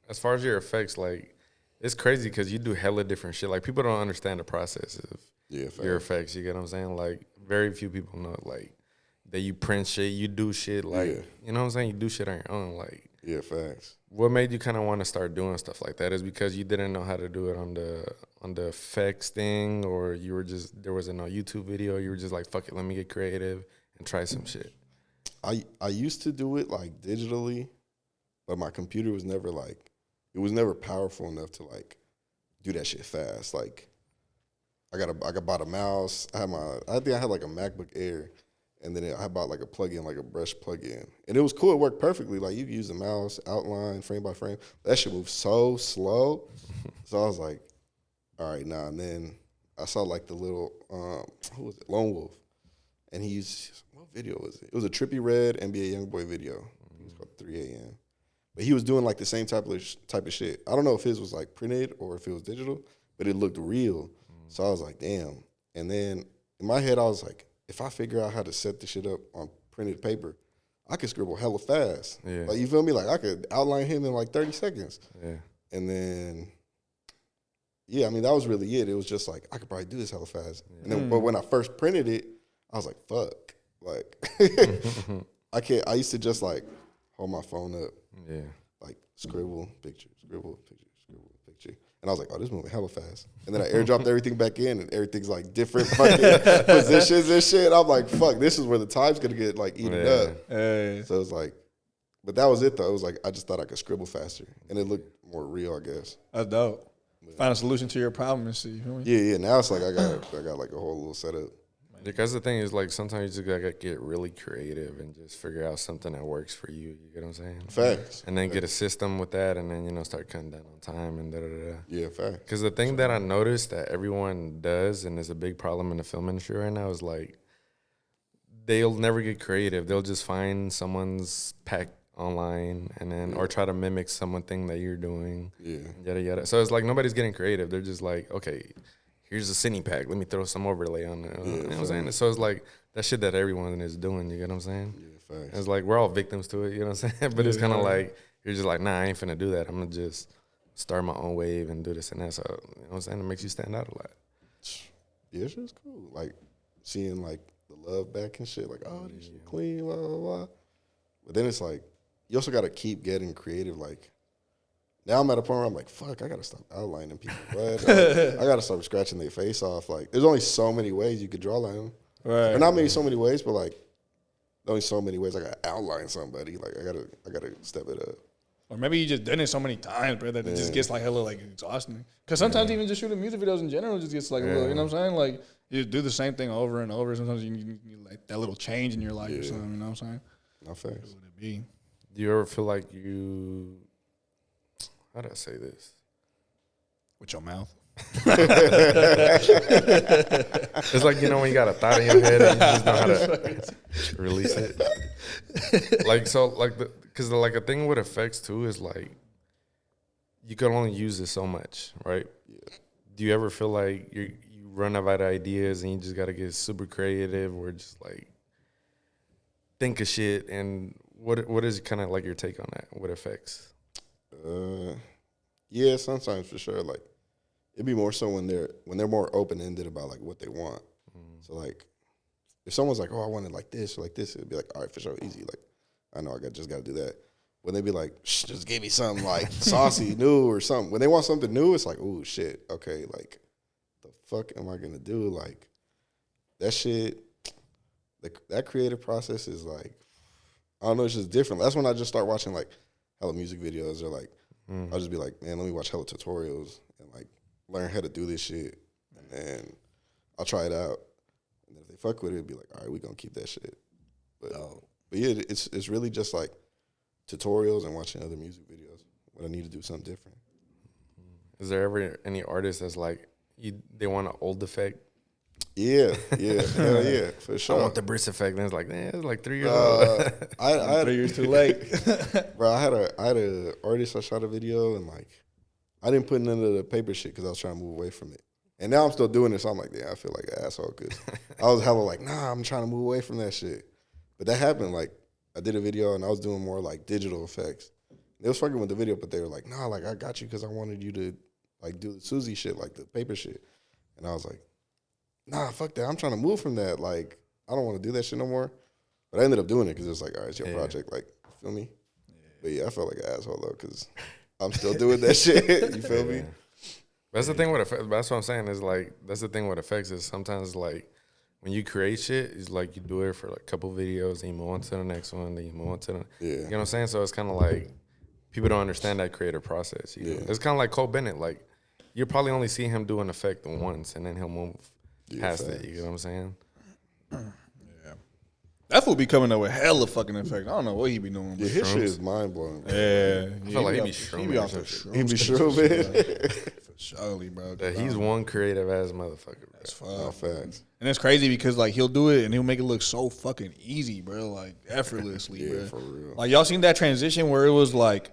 as far as your effects, like, it's crazy because you do hella different shit. Like, people don't understand the process of your effects. You get what I'm saying? Like, very few people know, like, that you print shit, you do shit, like, you know what I'm saying? You do shit on your own, like. Yeah, facts. What made you kind of want to start doing stuff like that? Is because you didn't know how to do it on the effects thing, or you were just, there wasn't no YouTube video, you were just like, fuck it, let me get creative and try some shit? I used to do it, like, digitally, but my computer was never, like, it was never powerful enough to, like, do that shit fast. Like, I bought a mouse. I think I had, like, a MacBook Air. And then I bought like a plug-in, like a brush plug-in. And it was cool. It worked perfectly. Like, you could use the mouse, outline, frame by frame. That shit moved so slow. So I was like, all right, nah. And then I saw like the little, who was it? Lone Wolf. And what video was it? It was a Trippie Redd NBA Youngboy video. It was called 3 a.m. But he was doing like the same type of shit. I don't know if his was like printed or if it was digital, but it looked real. So I was like, damn. And then in my head, I was like, if I figure out how to set the shit up on printed paper, I could scribble hella fast. Yeah. Like, you feel me? Like, I could outline him in like 30 seconds. Yeah. And then, yeah, I mean, that was really it. It was just like, I could probably do this hella fast. Yeah. And then, but when I first printed it, I was like, fuck. Like, I used to just like hold my phone up. Yeah. Like, scribble, picture, scribble, picture, scribble, picture. And I was like, oh, this moving hella fast. And then I airdropped everything back in, and everything's like different fucking positions and shit. I'm like, fuck, this is where the time's gonna get like eaten up. Hey. So it's like, but that was it though. It was like, I just thought I could scribble faster, and it looked more real, I guess. That's dope. Find a solution to your problem and see. You feel me? Yeah. Now it's like I got like a whole little setup. Because the thing is, like, sometimes you just gotta get really creative and just figure out something that works for you. You get what I'm saying? Facts. And then get a system with that, and then, start cutting down on time and da-da-da. Yeah, facts. Because the thing that I noticed that everyone does, and is a big problem in the film industry right now, is, like, they'll never get creative. They'll just find someone's pack online and then, or try to mimic something that you're doing. Yeah. Yada, yada. So it's like nobody's getting creative. They're just like, okay, here's a cine pack. Let me throw some overlay on there. You know what I'm saying? So it's like that shit that everyone is doing. You get what I'm saying? Yeah, facts. It's like we're all victims to it. You know what I'm saying? But it's kind of like you're just like, nah, I ain't finna do that. I'm gonna just start my own wave and do this and that. So you know what I'm saying? It makes you stand out a lot. Yeah, it's just cool. Like seeing like the love back and shit. Like, oh, this shit clean, blah blah blah. But then it's like you also got to keep getting creative. Like. Now I'm at a point where I'm like, fuck, I got to stop outlining people. I got to start scratching their face off. Like, there's only so many ways you could draw like them. Right. Or not maybe so many ways, but like, only so many ways I got to outline somebody. Like, I gotta step it up. Or maybe you just done it so many times, bro, that it just gets like hella like exhausting. Because sometimes even just shooting music videos in general just gets like a little, you know what I'm saying? Like, you just do the same thing over and over. Sometimes you need like that little change in your life or something, you know what I'm saying? No facts. What would it be? Do you ever feel like you... How do I say this? With your mouth. It's like, when you got a thought in your head and you just know how to release it. Like, so, like, because a thing with effects, too, is, like, you can only use it so much, right? Yeah. Do you ever feel like you run out of ideas and you just got to get super creative or just, like, think of shit? And what is kind of, like, your take on that with effects? Yeah, sometimes for sure. Like, it'd be more so when they're more open ended about like what they want. So like, if someone's like, "Oh, I want it like this or like this," it'd be like, "All right, for sure, easy." Like, I know just got to do that. When they be like, "Just give me something like saucy, new or something," when they want something new, it's like, "Oh shit, okay." Like, the fuck am I gonna do? Like, that shit. That creative process is like, I don't know. It's just different. That's when I just start watching like hella music videos or like. I'll just be like, man, let me watch hella tutorials and like learn how to do this shit, and then I'll try it out. And if they fuck with it, it'd be like, all right, we gonna keep that shit. But yeah, it's really just like tutorials and watching other music videos when I need to do something different. Is there ever any artist that's like they want an old effect? Yeah, hell yeah, for sure. I want the Briss effect, and it's like, it's like 3 years old. I 3 years too late. Bro, I had a artist I shot a video and like I didn't put none of the paper shit because I was trying to move away from it. And now I'm still doing this. So I'm like, yeah, I feel like an asshole because I was hella like, nah, I'm trying to move away from that shit. But that happened. Like, I did a video and I was doing more like digital effects. They was fucking with the video, but they were like, nah, like I got you because I wanted you to like do the Suzy shit, like the paper shit. And I was like, nah, fuck that. I'm trying to move from that. Like, I don't want to do that shit no more. But I ended up doing it because it's like, all right, it's your project. Like, feel me? Yeah. But yeah, I felt like an asshole though because I'm still doing that shit. You feel me? That's the thing with effects. That's what I'm saying is like, that's the thing with effects is sometimes like when you create shit, it's like you do it for like a couple videos, then you move on to the next one, then you move on to the, you know what I'm saying? So it's kind of like people don't understand that creative process. You know? It's kind of like Cole Bennett. Like you probably only see him do an effect once, and then he'll move past it. You know what I'm saying? That fool be coming up with hella fucking effects. I don't know what he be doing. Yeah, his shit is mind blowing. Yeah, I feel like he be shrooming. He be shrooming. For surely, bro. He's one creative ass motherfucker. That's facts. And it's crazy because like he'll do it and he'll make it look so fucking easy, bro. Like effortlessly, bro. For real. Like y'all seen that transition where it was like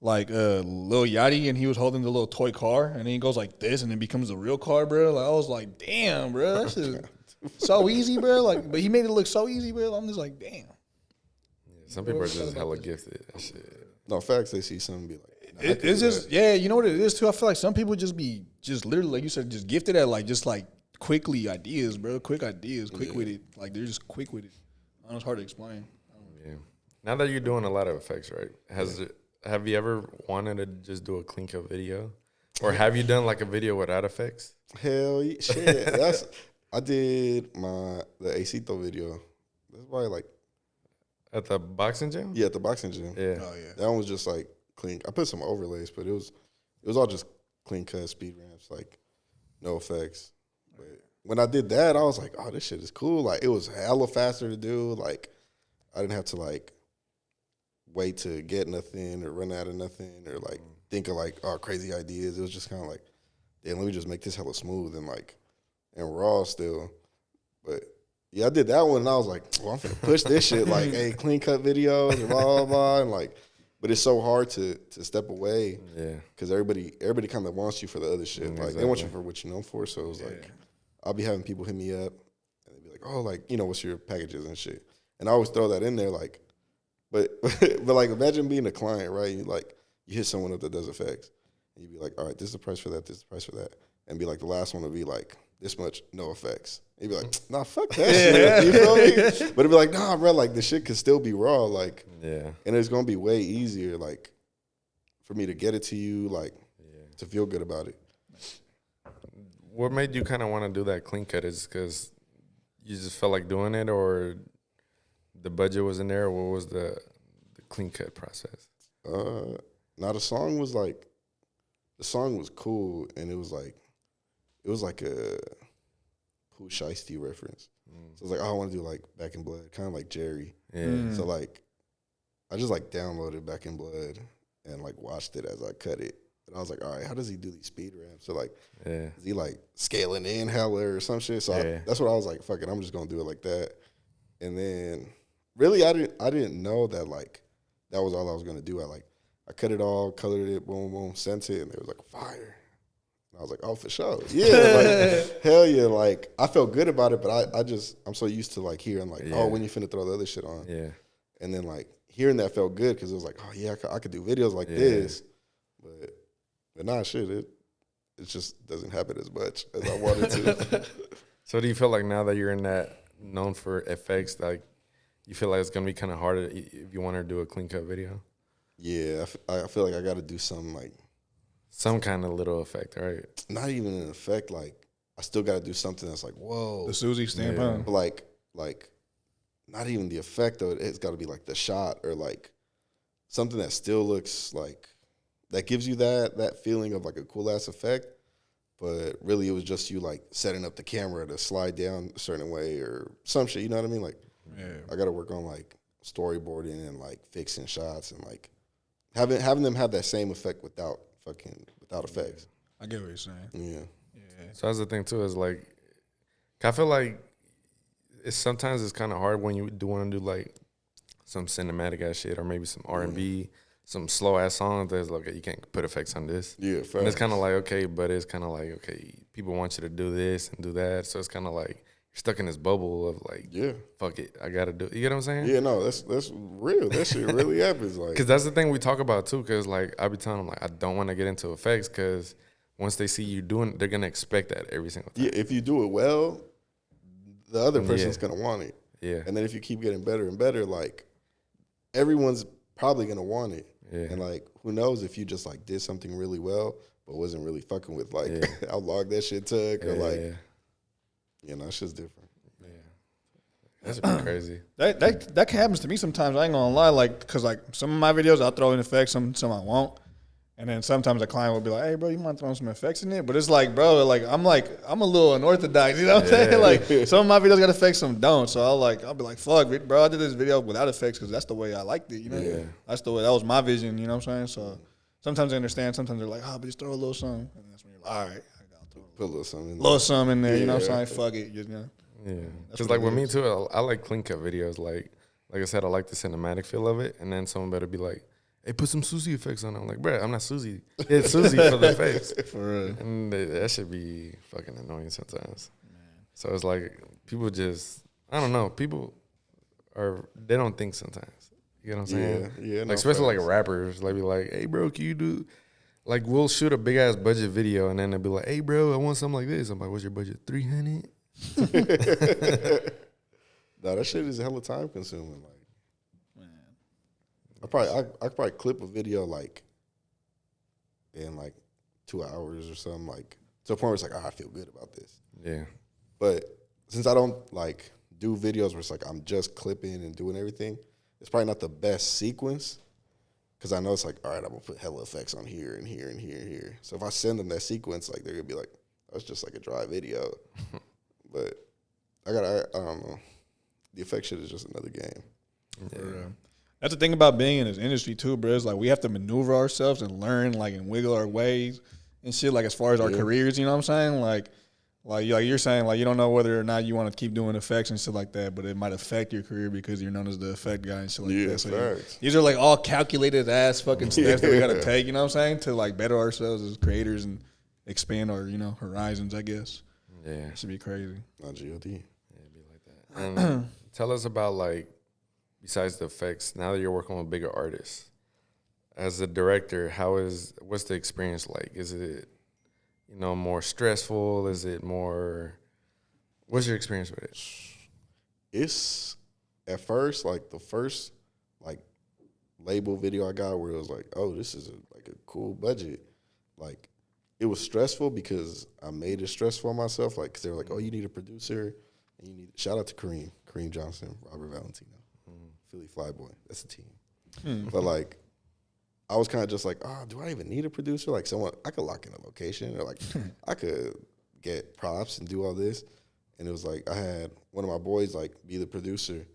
Lil Yachty and he was holding the little toy car and then he goes like this and it becomes a real car, bro. Like I was like, damn, bro, that shit so easy, bro. Like, but he made it look so easy, bro. I'm just like, damn. Yeah, some people are just hella gifted. That shit. No, facts. They see something and be like, nah, it's just you know what it is too. I feel like some people just be literally like you said, just gifted at like just like quickly ideas, bro. Quick ideas, quick with it. Like they're just quick with it. I know it's hard to explain. Yeah. Now that you're doing a lot of effects, right? Have you ever wanted to just do a clean cut video, or have you done like a video without effects? Hell yeah, shit. I did the Acito video. That's probably like at the boxing gym. Yeah, at the boxing gym. Yeah. Oh yeah. That one was just like clean. I put some overlays, but it was all just clean cut speed ramps, like no effects. But when I did that, I was like, oh, this shit is cool. Like it was hella faster to do. Like I didn't have to like wait to get nothing or run out of nothing or like think of like crazy ideas. It was just kind of like, damn, let me just make this hella smooth and raw still. But yeah, I did that one and I was like, well, I'm finna push this shit like, hey, clean cut videos and blah, blah, blah. And like, but it's so hard to step away. Yeah. Because everybody kind of wants you for the other shit. Like they want you for what you're known for. So it was like, I'll be having people hit me up and they'd be like, oh, like, you know, what's your packages and shit. And I always throw that in there like, but like imagine being a client, right? You hit someone up that does effects and you'd be like, all right, this is the price for that, this is the price for that. And be like, the last one would be like, this much, no effects. You'd be like, nah, fuck that shit. You feel me? But it'd be like, nah, bro, like the shit could still be raw. Like, yeah. And it's gonna be way easier, like, for me to get it to you, like, to feel good about it. What made you kind of want to do that clean cut? Is because you just felt like doing it, or the budget was in there? Or what was the clean cut process? Now the song was cool, and it was like a Pooh Shiesty reference. So I was like, oh, I want to do like Back in Blood, kind of like Jerry. Yeah. So like, I just like downloaded Back in Blood and like watched it as I cut it. And I was like, all right, how does he do these speed ramps? So like, is he like scaling in hella or some shit? So that's what I was like, fuck it, I'm just gonna do it like that. And then really, I didn't know that like that was all I was gonna do. I cut it all, colored it, boom, boom, sent it, and it was like fire. I was like, oh, for sure. Yeah, like, hell yeah. Like, I felt good about it, but I'm so used to, like, hearing, like, oh, when you finna throw the other shit on. Yeah. And then, like, hearing that felt good because it was like, oh, yeah, I could do videos like this. But nah, shit, it just doesn't happen as much as I wanted to. So do you feel like now that you're in that known for effects, like, you feel like it's going to be kind of harder if you want to do a clean cut video? Yeah, I feel like I got to do something, like, some kind of little effect, right? Not even an effect. Like, I still got to do something that's like, whoa. The Suzy stamp, huh? But like, not even the effect, though. It's got to be, like, the shot or, like, something that still looks like, that gives you that feeling of, like, a cool-ass effect. But really, it was just you, like, setting up the camera to slide down a certain way or some shit. You know what I mean? Like, I got to work on, like, storyboarding and, like, fixing shots and, like, having them have that same effect without effects. I get what you're saying. Yeah. So that's the thing too, is like, I feel like sometimes it's kind of hard when you do want to do like some cinematic ass shit or maybe some R&B, some slow ass songs. There's like, you can't put effects on this. Yeah, fact. And it's kind of like, okay, but it's kind of like, okay, people want you to do this and do that. So it's kind of like you're stuck in this bubble of like, fuck it, I gotta do it. You get what I'm saying? Yeah, no, that's real. That shit really happens. Like, because that's the thing we talk about too. Because like I be telling them like I don't want to get into effects because once they see you doing it, they're gonna expect that every single time. Yeah, if you do it well, the other person's gonna want it. Yeah. And then if you keep getting better and better, like everyone's probably gonna want it. Yeah. And like who knows if you just like did something really well but wasn't really fucking with like how long that shit took or like you know, it's just different. Yeah. That's pretty crazy. That happens to me sometimes. I ain't gonna lie, like, cause like some of my videos I'll throw in effects, some I won't. And then sometimes a client will be like, "Hey, bro, you mind throwing some effects in it?" But it's like, bro, like I'm a little unorthodox. You know what I'm saying? Like some of my videos got effects, some don't. So I'll be like, "Fuck, bro, I did this video without effects because that's the way I liked it." You know? Yeah. That's the way. That was my vision. You know what I'm saying? So sometimes I understand. Sometimes they're like, "Oh, but just throw a little something." And that's when you're like, "All right, I gotta throw Put a little something in there. little something in there." You know what I'm saying? Fuck it. Just, you know? Yeah. Because like with me too, I like clean cut videos. Like I said, I like the cinematic feel of it. And then someone better be like, "Hey, put some Suzy effects on it." I'm like, bro, I'm not Suzy. It's Suzy for the effects. For real. And that should be fucking annoying sometimes. Man. So it's like people just, I don't know, they don't think sometimes. You know what I'm saying? Yeah. Like especially like rappers, like be like, "Hey, bro, can you do?" Like we'll shoot a big ass budget video, and then they'll be like, "Hey, bro, I want something like this." I'm like, "What's your budget? 300?" No, that shit is hella time consuming. Like, man, I could probably clip a video like in like 2 hours or something, like to the point where it's like, I feel good about this. Yeah. But since I don't like do videos where it's like I'm just clipping and doing everything, it's probably not the best sequence because I know it's like, all right, I'm gonna put hella effects on here and here and here and here. So if I send them that sequence, like they're gonna be like, that's just like a dry video. But I don't know. The effect shit is just another game. Yeah. That's the thing about being in this industry too, bro. It's like we have to maneuver ourselves and learn, like, and wiggle our ways and shit. Like as far as our careers, you know what I'm saying? Like you're saying, like you don't know whether or not you want to keep doing effects and shit like that, but it might affect your career because you're known as the effect guy and shit like that. So these are like all calculated ass fucking steps that we gotta take. You know what I'm saying? To like better ourselves as creators and expand our horizons. I guess. Yeah, it should be crazy. Not GOD. Yeah, it'd be like that. And tell us about like. Besides the effects, now that you're working with bigger artists, as a director, what's the experience like? Is it, more stressful? Is it more? What's your experience with it? It's at first like the first like label video I got where it was like, oh, this is a cool budget. Like it was stressful because I made it stressful on myself. Like, cause they were like, oh, you need a producer, and you need shout out to Kareem Johnson, Robert Valentino. Philly Flyboy, that's a team. But like, I was kind of just like, do I even need a producer? Like someone, I could lock in a location or like I could get props and do all this. And it was like, I had one of my boys like be the producer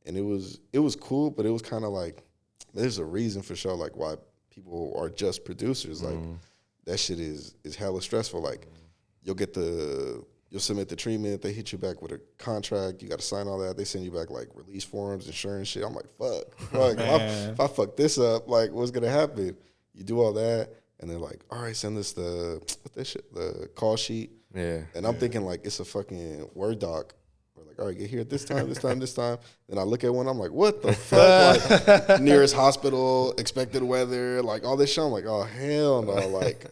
and it was cool, but it was kind of like, there's a reason for sure, like why people are just producers. Like that shit is hella stressful. Like you'll submit the treatment. They hit you back with a contract. You got to sign all that. They send you back like release forms, insurance shit. I'm like, fuck. Like, if I fuck this up, like, what's gonna happen? You do all that, and they're like, all right, send us the call sheet. Yeah. And I'm thinking like it's a fucking Word doc. We're like, all right, get here at this time, this time, this time. Then I look at one. I'm like, what the fuck? Like nearest hospital, expected weather, like all this shit. I'm like, oh hell no. Like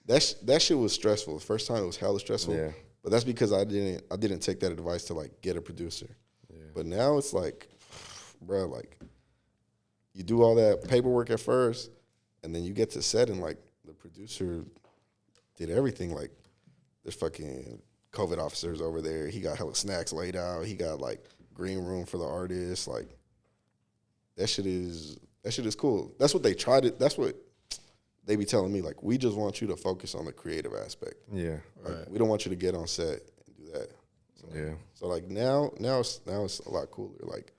that shit was stressful. The first time it was hella stressful. Yeah. But that's because I didn't take that advice to like get a producer. Yeah. But now it's like, bro, like you do all that paperwork at first, and then you get to set and like the producer did everything. Like there's fucking COVID officers over there. He got hella snacks laid out. He got like green room for the artists. Like that shit is cool. That's what they tried it. That's what they be telling me, like, we just want you to focus on the creative aspect. Yeah. Like, we don't want you to get on set and do that. So, so like now it's a lot cooler. Like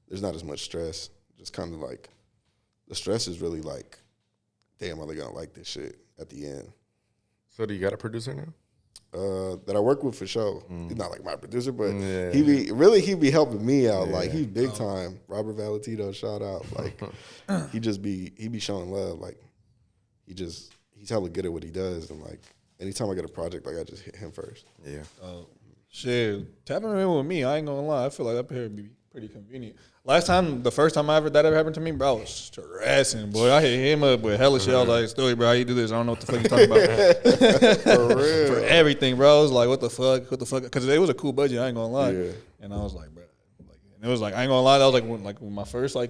there's not as much stress. Just kind of like the stress is really like, damn, are they gonna like this shit at the end? So do you got a producer now? That I work with for sure. He's not like my producer, but he be helping me out. Yeah. Like he's big time. Robert Valentino, shout out. Like he be showing love. Like he's hella good at what he does, and like anytime I get a project, like I just hit him first. Yeah. Shit, tapping in with me, I ain't gonna lie. I feel like up here would be pretty convenient. The first time that ever happened to me, bro, I was stressing, boy. I hit him up with hella shit. I was like, "Story, bro, how you do this? I don't know what the fuck you talking about." For real. For everything, bro. I was like, what the fuck? Because it was a cool budget, I ain't gonna lie. Yeah. And I was like, bro. And it was like, I ain't gonna lie, that was when my first, I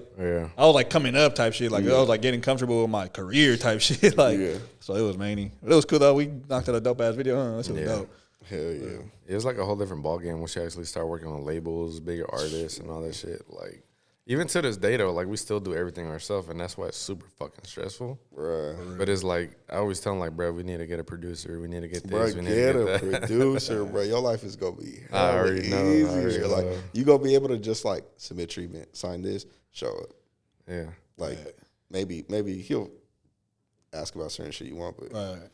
was like coming up type shit. Like, I was like getting comfortable with my career type shit. So it was many. But it was cool, though. We knocked out a dope ass video, huh? That shit was dope. Hell yeah. It's like a whole different ballgame once you actually start working on labels, bigger artists, and all that shit. Like, even to this day, though, like, we still do everything ourselves, and that's why it's super fucking stressful. Right. But it's like, I always tell them, like, bro, we need to get a producer. We need to get this. Bro, we need get to a get that. producer, bro. Your life is going to be I already know. easier. Like, you going to be able to just, like, submit treatment, sign this, show it. Yeah. Like, maybe he'll ask about certain shit you want, but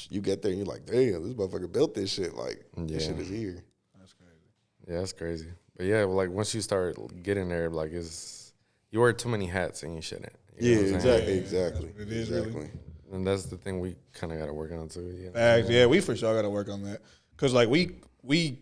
you get there and you're like, damn, this motherfucker built this shit. Like, this shit is here. That's crazy. Yeah, that's crazy. But, yeah, like, once you start getting there, like, you wear too many hats and you shouldn't. You know what I'm saying? Exactly. It is exactly. really. And that's the thing we kind of got to work on, too. You know? Facts, yeah, we for sure got to work on that. Because, like, we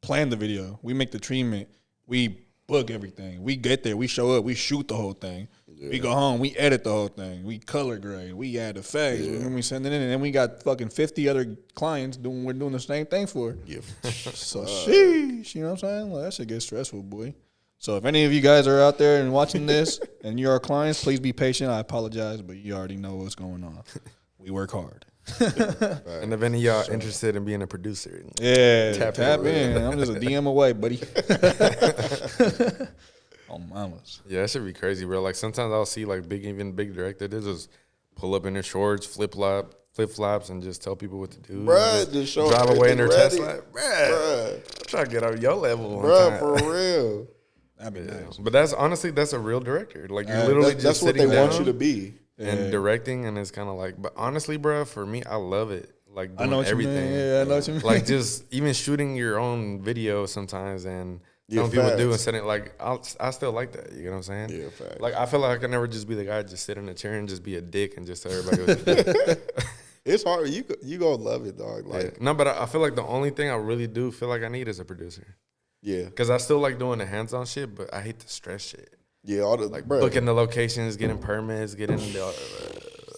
plan the video. We make the treatment. We book everything. We get there. We show up. We shoot the whole thing. Yeah. We go home. We edit the whole thing. We color grade. We add effects. Yeah. When we send it in, and then we got fucking 50 other clients we're doing the same thing for. Yeah. So, sheesh. You know what I'm saying? Like, that shit gets stressful, boy. So if any of you guys are out there and watching this and you're our clients, please be patient. I apologize, but you already know what's going on. We work hard. And if any of y'all interested in being a producer, tap in. I'm just a DM away, buddy. Oh, mamas. Yeah, that should be crazy, bro. Like, sometimes I'll see, like, big director, they just pull up in their shorts, flip-flops, and just tell people what to do. Bruh, just show drive away in their ready. Tesla. Bruh, I'm trying to get on your level. Bruh, for real. That'd be nice. But that's a real director. Like, you're literally just that's what sitting they down want you to be. and directing, and it's kind of like, but honestly, bro, for me, I love it. Like, doing I know what everything. you mean. Yeah, I know what you mean. Like, just even shooting your own video sometimes and telling people do and setting, like, I still like that. You know what I'm saying? Yeah, facts. Like, I feel like I can never just be the guy just sit in a chair and just be a dick and just tell everybody what to do. It's hard. You gonna love it, dog. Like, Yeah. No, but I feel like the only thing I really do feel like I need is a producer. yeah, Because I still like doing the hands-on shit, but I hate the stress shit. yeah. All the Like, booking the locations, getting permits, getting the...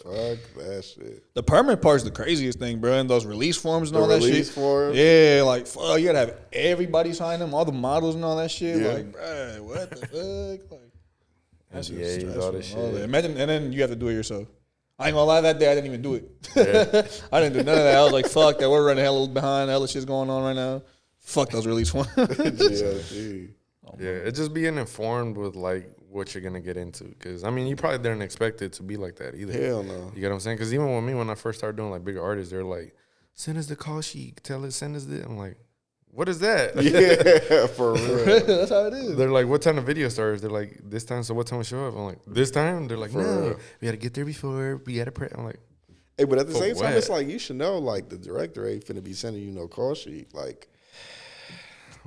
fuck that shit. The permit part's the craziest thing, bro. And those release forms and all that shit. Release forms. Yeah, like, fuck, you gotta have everybody sign them, all the models and all that shit. Yeah. Like, bro, what the fuck? Like, that's just NDAs, stressful. all this shit. Imagine, and then you have to do it yourself. I ain't gonna lie, that day I didn't even do it. I didn't do none of that. I was like, fuck that. We're running hella behind. Hella shit's going on right now. Fuck those release forms. Yeah, it's just being informed with, like, what you're going to get into. Because, I mean, you probably didn't expect it to be like that either. Hell no. You get what I'm saying? Because even with me, when I first started doing, like, bigger artists, they're like, send us the call sheet. Send us this. I'm like, what is that? Yeah, for real. That's how it is. They're like, what time the video starts? They're like, this time, so what time we show up? I'm like, this time? They're like, For no, real. we got to get there before. We got to pray. I'm like, Hey, but at the For same time, what? it's like you should know, like, the director ain't finna be sending you no call sheet. Like,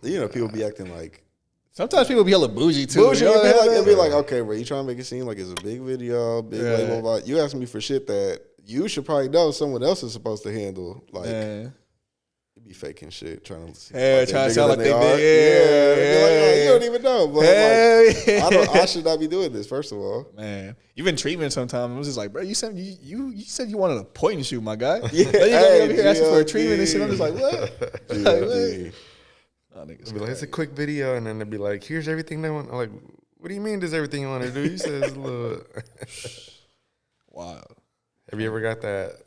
you know, people be acting like Sometimes people be hella bougie too. bullshit. You know, It'd be like, okay, bro, you trying to make it seem like it's a big video, big Right. label. Like, you asking me for shit that you should probably know someone else is supposed to handle. Like, Yeah. you be faking shit, trying to see. Yeah, like trying to bigger sound than like they are. big. Yeah, Yeah, Be like, oh, yeah. you don't even know. But Hell like, yeah. I should not be doing this. First of all, Man, even treatment sometimes it was just like, bro, you said you said you wanted a point and shoot, my guy. Yeah, Now you hey, over here asking for a GLD. treatment and shit. I'm just like, what? Like, what? GLD. Oh, niggas They'd be like, it's a crazy. quick video, and then they'd be like, here's everything they want. I'm like, what do you mean there's everything you want to do? You said it's a little... Wow. Have you ever got that?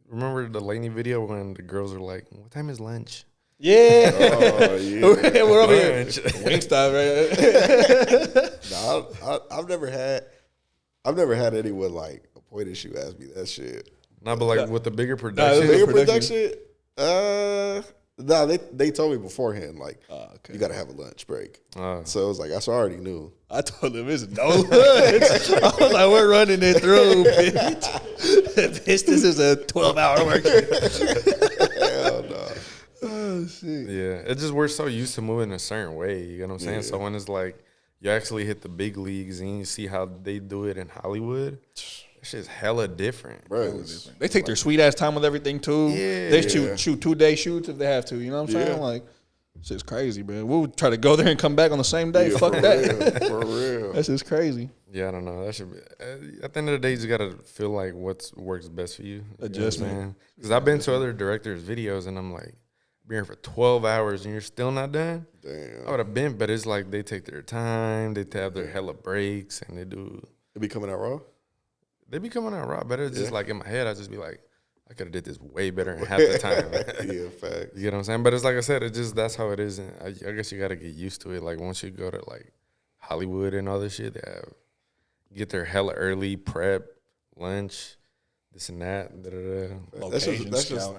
Remember the Laney video when the girls were like, what time is lunch? Yeah. Oh, yeah. We're over here. Lunch. Wingstop, right? No, I've never had anyone like a point issue ask me that shit. No, but like with the bigger Nah, production. Bigger Bigger production? production? No, they told me beforehand, like, Okay. you got to have a lunch break. Oh. So it was like, I already knew. I told them it's no lunch. I was like, we're running it through, bitch. Bitch, this is a 12-hour work shift. Hell no. Oh, shit. Yeah, it's just we're so used to moving a certain way. You know what I'm saying? Yeah. So when it's like you actually hit the big leagues and you see how they do it in Hollywood, That shit's hella different. Bro, They take their sweet ass time with everything too. Yeah. They shoot 2-day shoots if they have to. You know what I'm saying? Like, shit's crazy, man. We'll try to go there and come back on the same day. Fuck for that. Real, for real. That's just crazy. Yeah, I don't know. That should be. At the end of the day, you just gotta feel like what works best for you. Adjustment. Because I've been to other directors' videos and I'm like, be here for 12 hours and you're still not done. Damn. I would have been, but it's like they take their time. They have their hella breaks and they do. It be coming out raw? They be coming out raw, but it's just like in my head, I just be like, I could have did this way better in half the time. Yeah, facts. You get what I'm saying? But it's like I said, that's how it is. And I guess you got to get used to it. Like once you go to like Hollywood and all this shit, they get there hella early, prep, lunch, this and that. Da, da, da.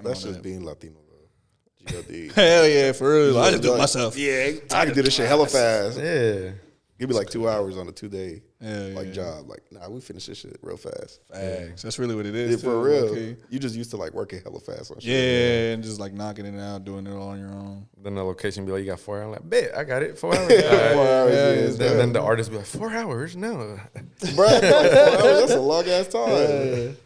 That's just being Latino, though. GOD. Hell yeah, for real. I just do it myself. Yeah, I can do this shit hella fast. Yeah. Give me like 2 hours on a 2-day Yeah, job. Like, nah, we finish this shit real fast. Facts. That's really what it is. For too. real. Okay. You just used to like working hella fast on shit. Yeah, and just like knocking it out, doing it all on your own. Then the location be like, you got 4 hours? I'm like, bet, I got it. 4 hours. 4 hours. Then the artist be like, 4 hours? No. Bro, like 4 hours, that's a long ass time.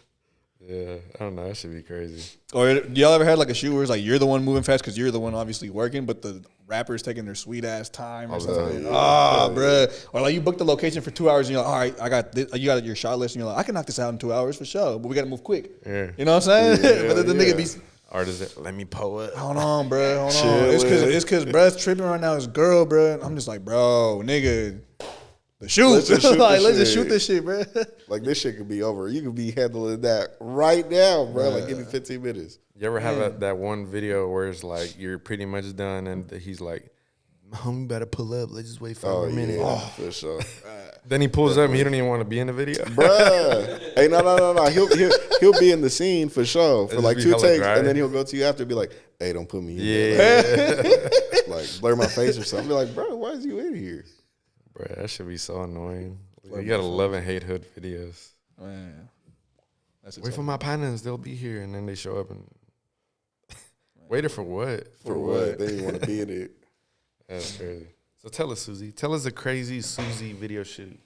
Yeah, I don't know. That should be crazy. Or do y'all ever had like a shoot where it's like you're the one moving fast because you're the one obviously working, but the rapper's taking their sweet ass time or something? Bruh. Or like you booked the location for 2 hours and you're like, all right, I got this. You got your shot list and you're like, I can knock this out in 2 hours for sure, but we got to move quick. Yeah. You know what I'm saying? But then the nigga be, Artist, let me pull up. hold on, bro. Hold on. It's because bruh's tripping right now. His girl, bro. I'm just like, bro, nigga. The shoot. Let's just shoot Like, this let's just shit. shoot this shit, bro. Like, this shit could be over. You could be handling that right now, bro. Like, give me 15 minutes. You ever have that one video where it's like you're pretty much done and he's like, homie better pull up. Let's just wait for a minute. Yeah, for sure. Then he pulls up and he don't even want to be in the video. Bruh. Hey, no. He'll be in the scene for sure for like be 2 hella takes, dry. and then he'll go to you after and be like, hey, don't put me in Yeah. there. Like, blur my face or something. Be like, bro, why is you in here? Bro, that should be so annoying. You gotta love and hate hood videos. Man. That's Wait for my partners, they'll be here, and then they show up and waited for what? For what? They didn't want to be in it. That's crazy. So tell us, Suzy. Tell us a crazy Suzy video shoot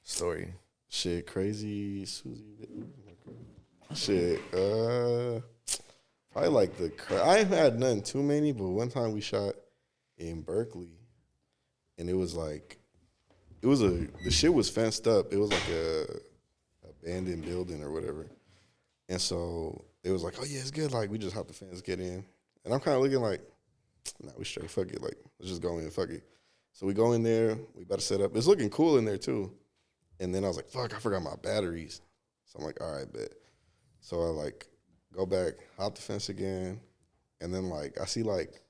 story. Shit, crazy Suzy. Shit, probably like I ain't had nothing too many, but one time we shot in Berkeley, and it was like, the shit was fenced up. It was like a abandoned building or whatever, and so it was like, oh yeah, it's good. Like we just hop the fence, get in, and I'm kind of looking like, nah, we straight, fuck it. Like let's just go in, fuck it. So we go in there, we about to set up. It's looking cool in there too, and then I was like, fuck, I forgot my batteries. So I'm like, all right, bet. So I like go back, hop the fence again, and then like I see like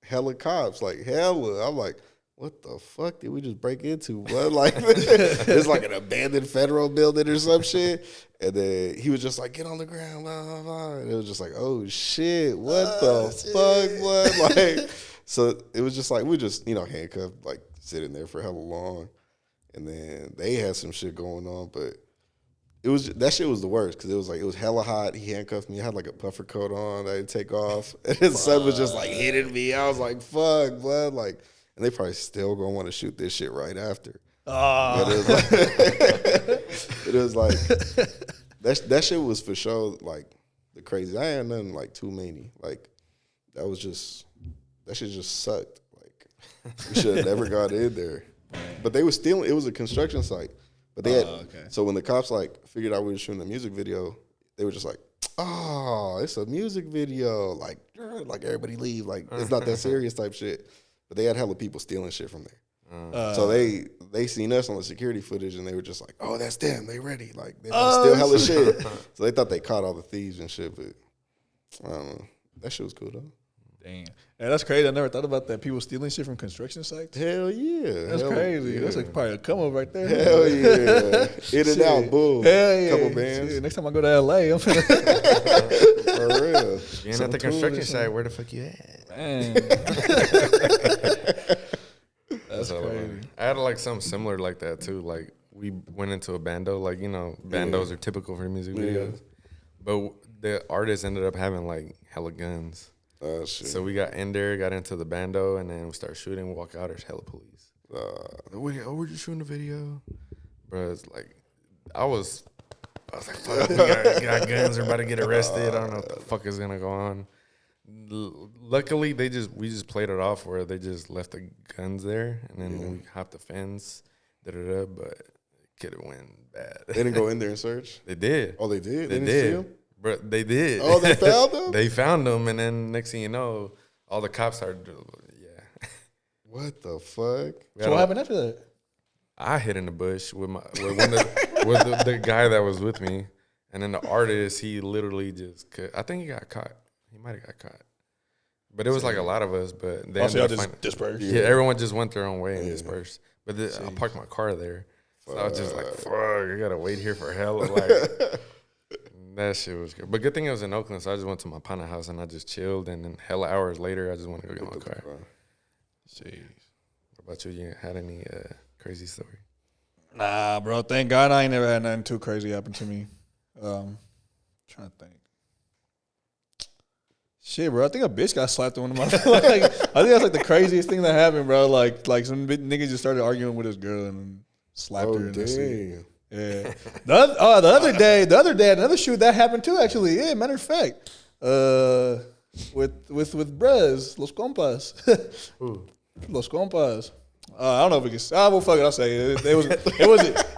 hella cops, like hella. I'm like, what the fuck did we just break into? What? Like it's like an abandoned federal building or some shit. And then he was just like, get on the ground, blah, blah, blah. And it was just like, oh shit, what the fuck? What? Like, so it was just like we just, handcuffed, like sitting there for hella long. And then they had some shit going on, but that shit was the worst because it was hella hot. He handcuffed me. I had like a puffer coat on. I didn't take off. And his son was just like hitting me. I was like, fuck, blood. Like, and they probably still gonna want to shoot this shit right after. But it was like that shit was for sure like the crazy. I ain't nothing like too many. Like that shit just sucked. Like we should have never got in there. But they were stealing. It was a construction site. But they had so when the cops like figured out we were shooting a music video, they were just like, "Oh, it's a music video!" Like everybody leave. Like it's not that serious type shit. But they had hella people stealing shit from there. So they seen us on the security footage and they were just like, "Oh, that's them. They ready." Like they steal hella shit. So they thought they caught all the thieves and shit. But I don't know. That shit was cool though. Damn. Yeah, that's crazy. I never thought about that. People stealing shit from construction sites. Hell yeah. That's crazy. Yeah. That's like probably a come up right there. Hell yeah. In and out, boom. Hell yeah. Couple bands. Shit, next time I go to LA, I'm finna. For real. Being at the construction site, where the fuck you at? Man. That's crazy. I had like something similar like that too. Like we went into a bando. Like bandos are typical for music videos, but the artist ended up having like hella guns. Oh shit. So we got in there, got into the bando, and then we start shooting. We walk out, there's hella police. We're just shooting a video, bro. It's like I was I was like, fuck, we got guns. We're about to get arrested. I don't know what the fuck is going to go on. Luckily, we just played it off where they just left the guns there, and then we hopped the fence, but it could have went bad. They didn't go in there and search? They did. Oh, they did? They didn't did. see them? Bro, they did. Oh, they found them? They found them, and then next thing you know, all the cops started, What the fuck? So what happened after that? I hid in the bush with the guy that was with me, and then the artist, he literally I think he got caught. He might have got caught. But it was like a lot of us, but they Also, y'all just dispersed. Yeah, everyone just went their own way and dispersed. But I parked my car there. So I was just like, fuck, I got to wait here for hell. Like, that shit was good. But good thing it was in Oakland, so I just went to my partner house and I just chilled. And then hella hours later, I just wanted to go get my car. Jeez. What about you? You had any crazy story? Nah, bro. Thank God I ain't never had nothing too crazy happen to me. Trying to think. Shit, bro. I think a bitch got slapped in one of my. I think that's like the craziest thing that happened, bro. Like some nigga just started arguing with his girl and slapped her in the seat. Yeah. The other day, another shoot that happened too. Actually, yeah. Matter of fact, with bros, los compas, los compas. I don't know if we can. Well, fuck it. I'll say it.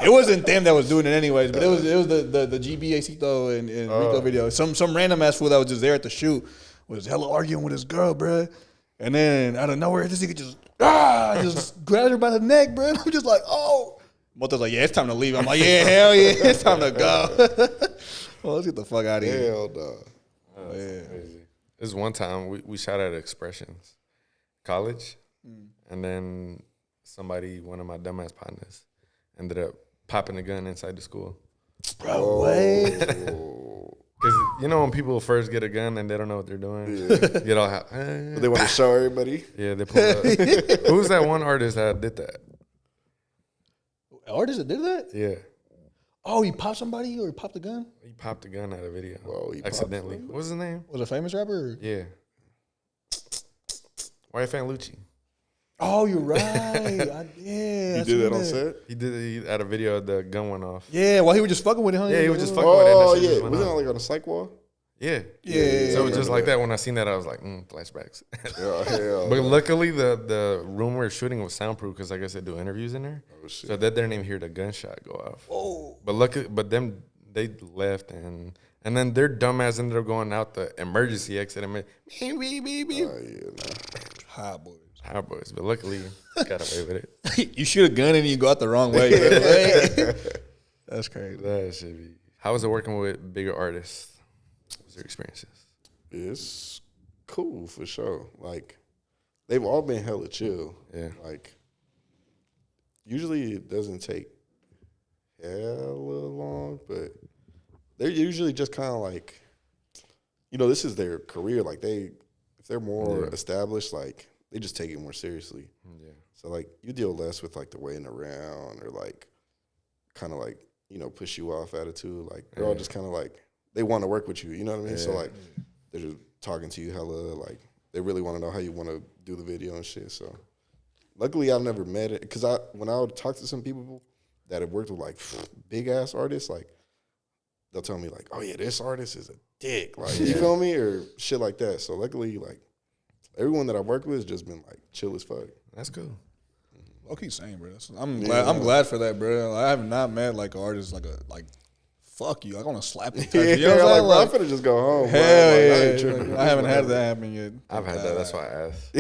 It wasn't them that was doing it anyways. But it was the GBAcito and Rico video. Some random ass fool that was just there at the shoot was hella arguing with his girl, bro. And then out of nowhere, this nigga just grabbed her by the neck, bro. And I'm just like, oh. Moto's like, yeah, it's time to leave. I'm like, yeah, hell yeah, it's time to go. Well, let's get the fuck out of here. Hell no. That's crazy. This one time we shot at Expressions College, and then one of my dumbass partners, ended up popping a gun inside the school. Bro, what? Because you know when people first get a gun and they don't know what they're doing, get all they want to show everybody. Yeah, they pull up. Who's that one artist that did that? Artist that did that? Yeah. Oh, he popped somebody or he popped a gun? He popped a gun out of video. Whoa, accidentally. What's his name? Was it a famous rapper? Yeah. Why Fan Lucci? Oh, you're right. He did that on set? He had a video of the gun went off. Yeah, while he was just fucking with it, huh? Yeah, he was just fucking with it. Oh, yeah. Wasn't it like on a psych wall? Yeah. Yeah. So it was just like that. When I seen that, I was like, flashbacks. Hell. But luckily, the room we were shooting was soundproof because I guess they do interviews in there. Oh, shit. So they didn't even hear the gunshot go off. Oh. But them, they left and then their dumbass ended up going out the emergency exit and beep, beep, beep, beep. Hot boys. Hot boys. But luckily, got away with it. You shoot a gun and you go out the wrong way. That's crazy. That should be. How was it working with bigger artists? What was your experiences? It's cool for sure. Like, they've all been hella chill. Yeah. Like, usually it doesn't take hella long, but they're usually just kind of like, this is their career. Like, if they're more established, like, they just take it more seriously. Yeah. So, like, you deal less with, like, the waiting around or, like, kind of, like, push you off attitude. Like, they're all just kind of, like, they want to work with you. You know what I mean? Yeah. So, like, they're just talking to you hella. Like, they really want to know how you want to do the video and shit. So, luckily, I've never met it. Because when I would talk to some people that have worked with, like, big-ass artists, like, they'll tell me, like, oh, yeah, this artist is a dick. Like, you feel me? Or shit like that. So, luckily, like, everyone that I've worked with has just been, like, chill as fuck. That's cool. Okay, same, bro. I'm glad for that, bro. I have not met, like, an artist, like, fuck you. I want to slap you. You know what I'm like, bro, I'm finna just go home. Hell yeah. I haven't had that happen yet. I've had that. That's why I asked.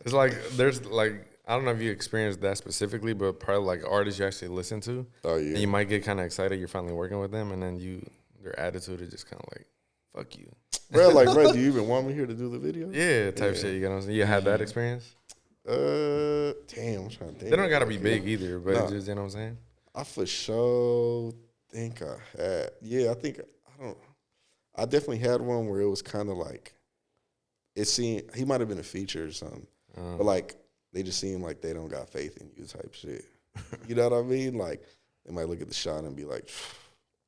It's like, there's, like, I don't know if you experienced that specifically, but probably, like, artists you actually listen to. Oh, yeah. And you might get kind of excited you're finally working with them, and then their attitude is just kind of like, fuck you. Bro, do you even want me here to do the video? Yeah, type shit. You know what I'm saying? You had that experience? Damn, I'm trying to think. They don't gotta be big either, but it's just, you know what I'm saying? I for sure think I had. Yeah, I definitely had one where it was kind of like, it seemed, he might have been a feature or something, but like, they just seem like they don't got faith in you type shit. You know what I mean? Like, they might look at the shot and be like,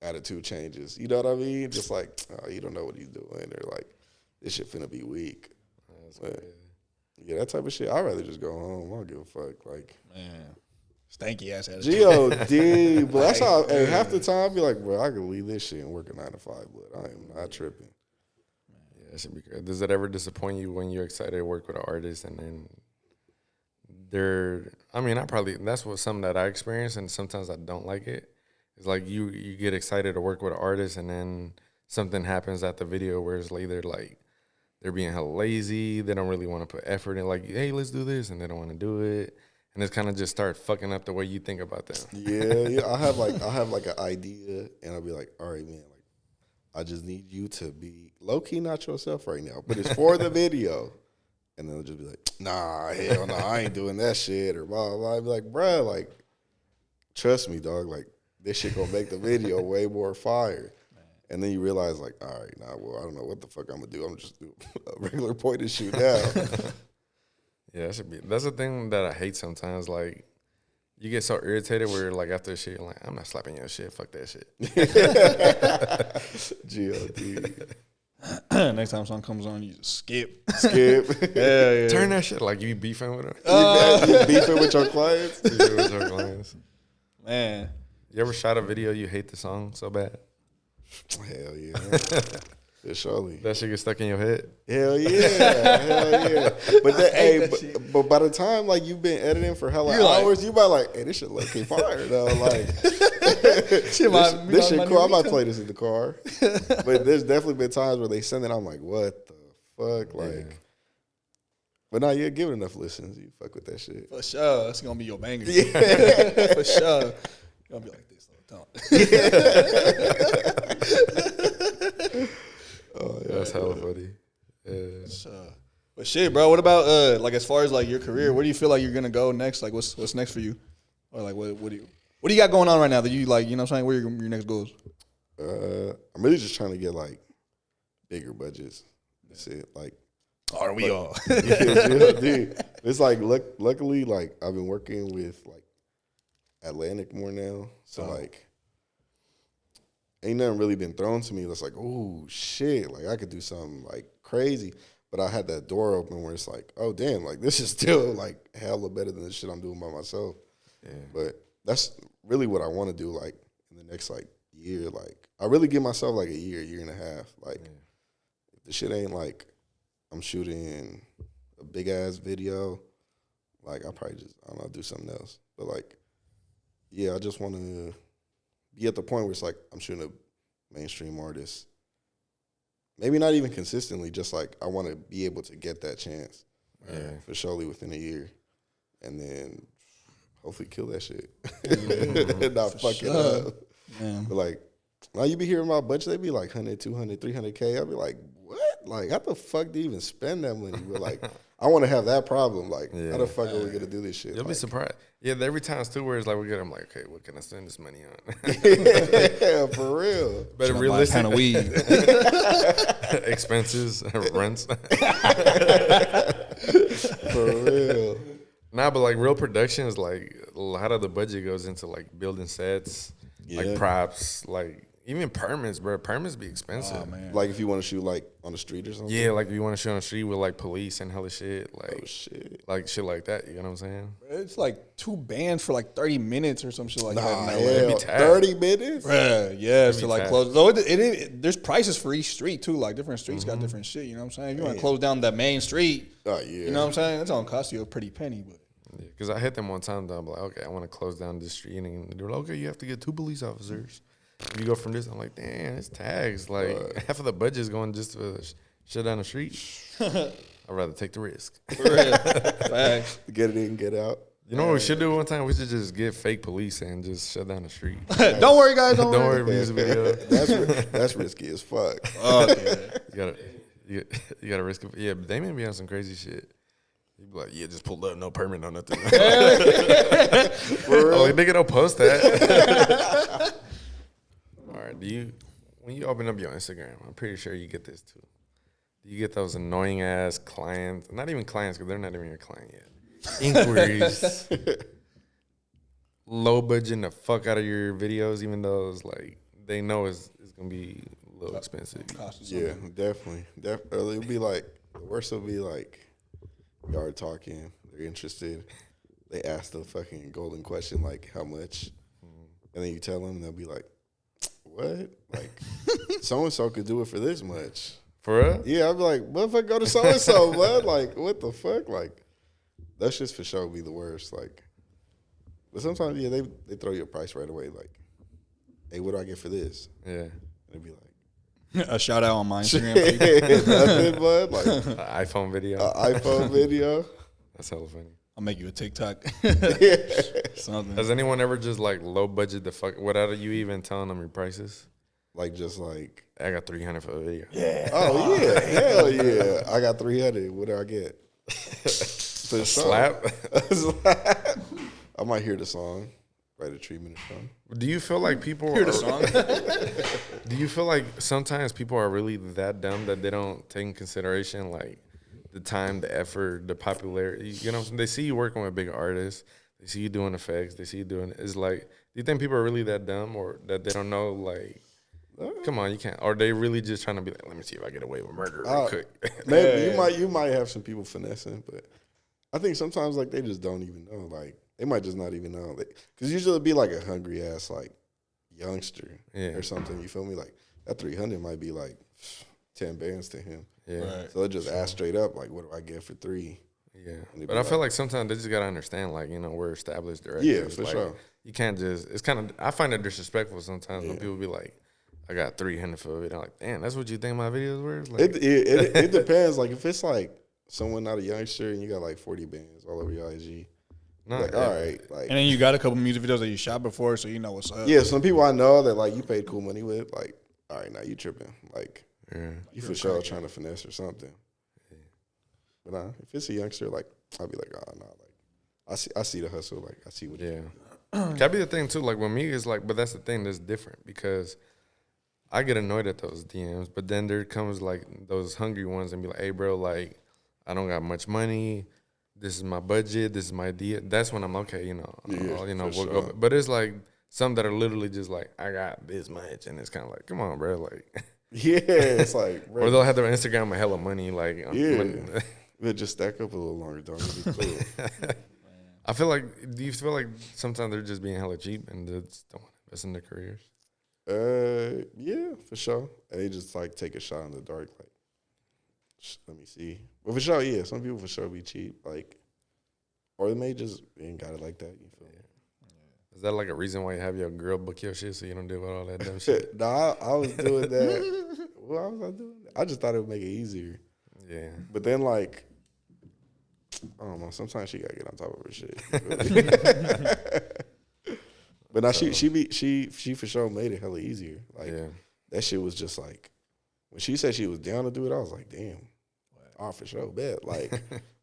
attitude changes. You know what I mean? Just like, oh, you don't know what he's doing, or like, this shit finna be weak. That's crazy. Yeah, that type of shit. I'd rather just go home. I don't give a fuck. Like, man, Stanky ass attitude. G-O-D. But that's how, hey, half the time I be like, bro, I could leave this shit and work a 9 to 5, but I am not tripping. Yeah, that should be good. Does it ever disappoint you when you're excited to work with an artist and then that's something that I experience, and sometimes I don't like it. It's like you get excited to work with an artist and then something happens at the video where it's either like they're being hella lazy, they don't really want to put effort in, like, hey, let's do this, and they don't want to do it. And it's kind of just start fucking up the way you think about them. Yeah. I have like an idea, and I'll be like, all right, man, like, I just need you to be low key not yourself right now, but it's for the video. And then they'll just be like, nah, hell no, I ain't doing that shit, or blah, blah, blah. I'd be like, bruh, like, trust me, dog, like, this shit gonna make the video way more fire. And then you realize, like, all right, nah, well, I don't know what the fuck I'm gonna do. I'm just do a regular point and shoot now. Yeah, that's the thing that I hate sometimes. Like, you get so irritated where, like, after the shit, you're like, I'm not slapping your shit. Fuck that shit. G-O-D. Next time song comes on, you just skip. Yeah. Turn that shit. Like, you beefing with them. You beefing with your clients? Beefing with your clients. Man. You ever shot a video you hate the song so bad? Hell yeah. Yeah, surely. That shit get stuck in your head? Hell yeah. But by the time, like, you've been editing for hella hours, you might like, hey, this shit look fire though. Like, this shit cool. I might play this in the car. But there's definitely been times where they send it, I'm like, what the fuck? Like, yeah. But now you give it enough listens, you fuck with that shit. For sure. That's going to be your banger. Yeah. For sure. You're going to be like this all the time. Oh, yeah, that's hella funny. Yeah. But shit, bro, what about like as far as like your career, where do you feel like you're gonna go next? Like what's next for you? Or like what do you got going on right now that you like, you know what I'm saying? Where are your next goals? I'm really just trying to get like bigger budgets. That's it. Like, are we all? Dude, it's like luckily like I've been working with like Atlantic more now. So like ain't nothing really been thrown to me that's like, oh shit, like I could do something like crazy. But I had that door open where it's like, oh damn, like this is still like hella better than the shit I'm doing by myself. Yeah. But that's really what I want to do, like in the next like year. Like I really give myself like a year and a half. Like if the shit ain't like I'm shooting a big ass video, like I probably just, I don't know, do something else. But like, yeah, I just want to be at the point where it's like I'm shooting a mainstream artist. Maybe not even consistently, just like I want to be able to get that chance. For surely within a year. And then hopefully kill that shit. And not fuck it up. Man. But like, now you be hearing my budget, they be like 100, 200, 300K. I'll be like, what? Like, how the fuck do you even spend that money? But like, I want to have that problem. Like, how the fuck are we going to do this shit? You'll be surprised. Yeah, every time it's too where it's like we get, I'm like, okay, what can I spend this money on? Yeah, for real. But realistic kind of weed. Expenses, rents. For real. Nah, but like real production is like a lot of the budget goes into like building sets, like props, like even permits, bro. Permits be expensive. Oh, man. Like if you want to shoot like on the street or something? Yeah, like if you want to shoot on the street with like police and hella shit, like shit. shit like that. You know what I'm saying? It's like 2 bands for like 30 minutes or some shit like that. Hell, 30 minutes? Bruh, yeah, to like close. Though there's prices for each street too. Like different streets got different shit. You know what I'm saying? If you want to close down that main street, you know what I'm saying? That's gonna cost you a pretty penny. But because I hit them one time, though, I'm like, okay, I want to close down this street, and they're like, okay, you have to get 2 police officers. If you go from this, I'm like, damn, it's tags. Like half of the budget is going just to shut down the street. I'd rather take the risk. Facts. Get it in, get out. You know what we should do one time? We should just get fake police and just shut down the street. Don't worry, guys. Don't worry. Music video. That's risky as fuck. You gotta risk it. Yeah, but they may be on some crazy shit. You be like, yeah, just pulled up, no permit, no nothing. Oh, nigga, don't post that. All right, when you open up your Instagram, I'm pretty sure you get this too. Do you get those annoying ass clients? Not even clients, because they're not even your client yet. Inquiries. Low budget the fuck out of your videos, even though it's like they know it's gonna be a little expensive. Yeah, definitely. It'll be like, the worst will be like, y'all are talking, they're interested. they ask the fucking golden question, like, how much? And then you tell them, and they'll be like, what? Like, so-and-so could do it for this much. For real? Yeah, I'd be like, what if I go to so-and-so, bud? Like, what the fuck? Like, that's just for sure be the worst. Like, but sometimes, yeah, they throw you a price right away. Like, hey, what do I get for this? Yeah. And it'd be like, A shout out on my Instagram page. nothing, bud. Like, iPhone video. iPhone video. That's hella funny. I'll make you a TikTok. Something. Has anyone ever just like low budget the fuck without you even telling them your prices? Like, just like, I got 300 for the video. Yeah. oh, yeah, hell yeah. I got 300. What do I get? For Slap. I might hear the song, write a treatment or something. Do you feel like people Hear the song. Do you feel like sometimes people are really that dumb that they don't take in consideration like the time, the effort, the popularity? You know, they see you working with big artists, they see you doing effects, they see you doing. It's like, do you think people are really that dumb, or that they don't know? Like, come on, you can't. Or they really just trying to be like, let me see if I get away with murder real quick. Maybe you might have some people finessing, but I think sometimes like they just don't even know. Like, they might just not even know. Because usually it'd be like a hungry ass like youngster or something. You feel me? Like that 300 might be like 10 bands to him. Yeah. Right. So they just ask straight up like, what do I get for 3? Yeah. But I feel like sometimes they just gotta understand, like, you know, we're established directors. Yeah, for like, sure. You can't just. It's kind of. I find it disrespectful sometimes when people be like, I got 300 for a video. I'm like, damn, that's what you think my videos were? Like, it depends. Like if it's like someone not a youngster and you got like 40 bands all over your IG. no, Like, all right, like, And then you got a couple music videos that you shot before, so you know what's up. yeah, some people I know that like you paid cool money with, like, all right, now you tripping, like, yeah. you for sure trying to finesse or something. But if it's a youngster, like, I'll be like, oh no, like, I see the hustle, like, I see what. Yeah. That be the thing too. Like with me, it's like, but that's the thing that's different because I get annoyed at those DMs, but then there comes like those hungry ones and be like, hey, bro, like, I don't got much money. This is my budget. This is my idea. That's when I'm okay, you know. We'll go. But it's like some that are literally just like, I got this much, and it's kind of like, come on, bro, like. Yeah, it's like, bro. Or they'll have their Instagram with hella money, like. We'll just stack up a little longer, dog. It'll be cool. I feel like, do you feel like sometimes they're just being hella cheap and they just don't want to invest in their careers? Yeah, for sure. And they just like take a shot in the dark, like, let me see. But for sure, yeah, some people for sure be cheap, like, or they may just ain't got it like that. You feel me? Is that like a reason why you have your girl book your shit so you don't deal with all that dumb shit? Nah, I was doing that. Why was I doing that? I just thought it would make it easier. Yeah. But then, like, I don't know. Sometimes she gotta get on top of her shit. But now she for sure made it hella easier. Like that shit was just like when she said she was down to do it, I was like, damn, oh for sure, bet. Like,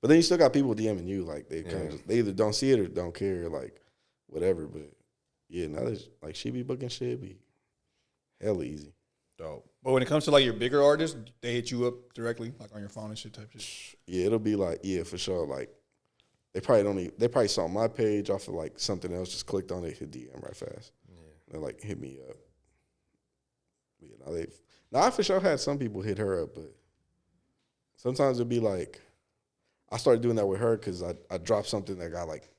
but then you still got people DMing you like they kind of they either don't see it or don't care, like whatever. But yeah, now that like she be booking shit, be hella easy. Dope. But when it comes to like your bigger artists, they hit you up directly, like on your phone and shit type shit. Yeah, it'll be like, yeah, for sure. Like they probably saw my page off of like something else, just clicked on it, hit DM right fast. Yeah. They like hit me up. But yeah, now I for sure had some people hit her up, but sometimes it'd be like I started doing that with her because I dropped something that got like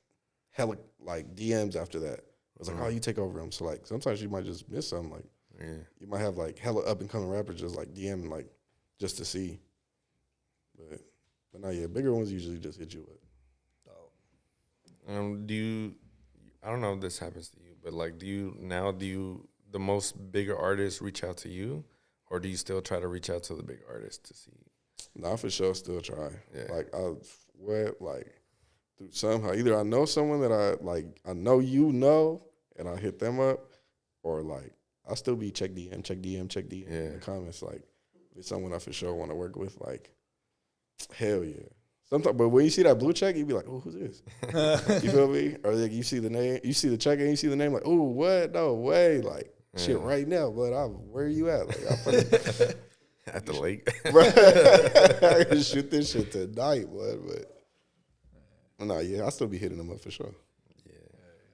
hella like DMs after that. I was like, oh, you take over them. So like sometimes you might just miss something like. Yeah. You might have like hella up and coming rappers just like DMing like just to see, but no, yeah, bigger ones usually just hit you up. Do you? I don't know if this happens to you, but like, do you the most bigger artists reach out to you, or do you still try to reach out to the big artists to see? Nah, for sure, still try. Yeah. Like through somehow either I know someone that I know and I hit them up, or like. I'll still be check DM in the comments. Like, if it's someone I for sure want to work with, like, hell yeah. Sometimes, but when you see that blue check, you be like, oh, who's this? You feel me? Or like you see the name, you see the check and you see the name, like, oh, what? No way. Like, shit right now, but where are you at? Like, at the lake. I can shoot this shit tonight, but no, yeah, I'll still be hitting them up for sure. Yeah.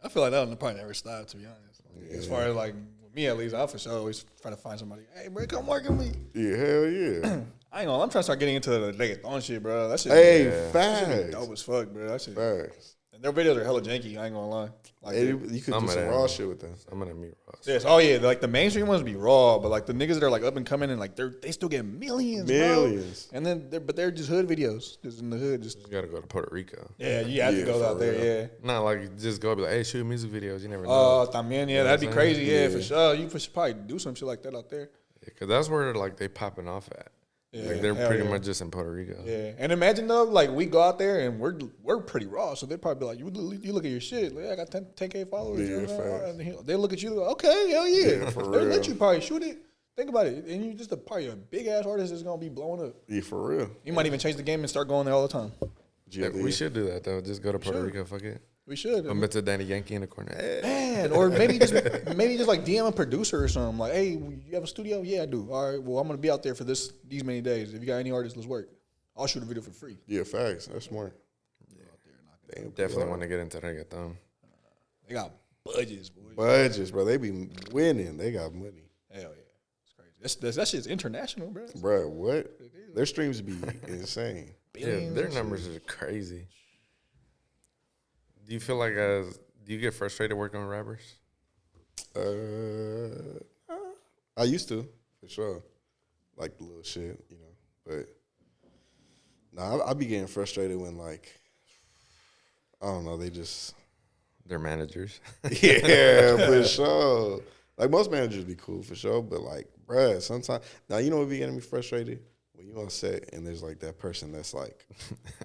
I feel like that'll probably never stop, to be honest. As far as like, me at least, I for sure always try to find somebody. Hey, bro, come work with me. Yeah, hell yeah. I ain't gonna. I'm trying to start getting into the reggaeton shit, bro. That shit. Hey, facts. Dope as fuck, bro. That shit. Facts. And their videos are hella janky. I ain't gonna lie. Like you could do some raw shit with them. I'm gonna meet raw. Yes. Oh yeah. Like the mainstream ones be raw, but like the niggas that are like up and coming and like they still get millions. Bro. And then they're just hood videos, just in the hood. Just you gotta go to Puerto Rico. Yeah, you have to go out there. Yeah. Not like just go be like, hey, shoot music videos. You never know. Oh, también. Yeah, that'd be crazy. Yeah, for sure. You should probably do some shit like that out there. Yeah, cause that's where like they popping off at. Yeah, like they're pretty much just in Puerto Rico. Yeah, and imagine though, like we go out there and we're pretty raw, so they'd probably be like, you look at your shit, like I got 10K followers. Yeah, and they look at you, like, okay, hell yeah, for real. They let you probably shoot it. Think about it, and you just probably a big ass artist that's gonna be blowing up. Yeah, for real. You might even change the game and start going there all the time. Yeah, we should do that though. Just go to Puerto Rico. Fuck it. We should. I'm to Danny Yankee in the corner. Hey. Man, or maybe just like DM a producer or something. Like, hey, you have a studio? Yeah, I do. All right, well, I'm gonna be out there for these many days. If you got any artists, let's work. I'll shoot a video for free. Yeah, facts. That's smart. Yeah. Definitely want to get into reggaeton. They got budgets, boy. Budgets, bro. They be winning. They got money. Hell yeah, it's crazy. That shit's international, bro. Bro, what? Their streams be insane. Yeah, their numbers are crazy. Do you feel like do you get frustrated working with rappers? I used to, for sure. Like the little shit, you know. But I be getting frustrated when like I don't know, they're managers. Yeah, for sure. Like most managers be cool for sure, but like, bruh, sometimes now you know what be getting me frustrated? When you on set and there's like that person that's like,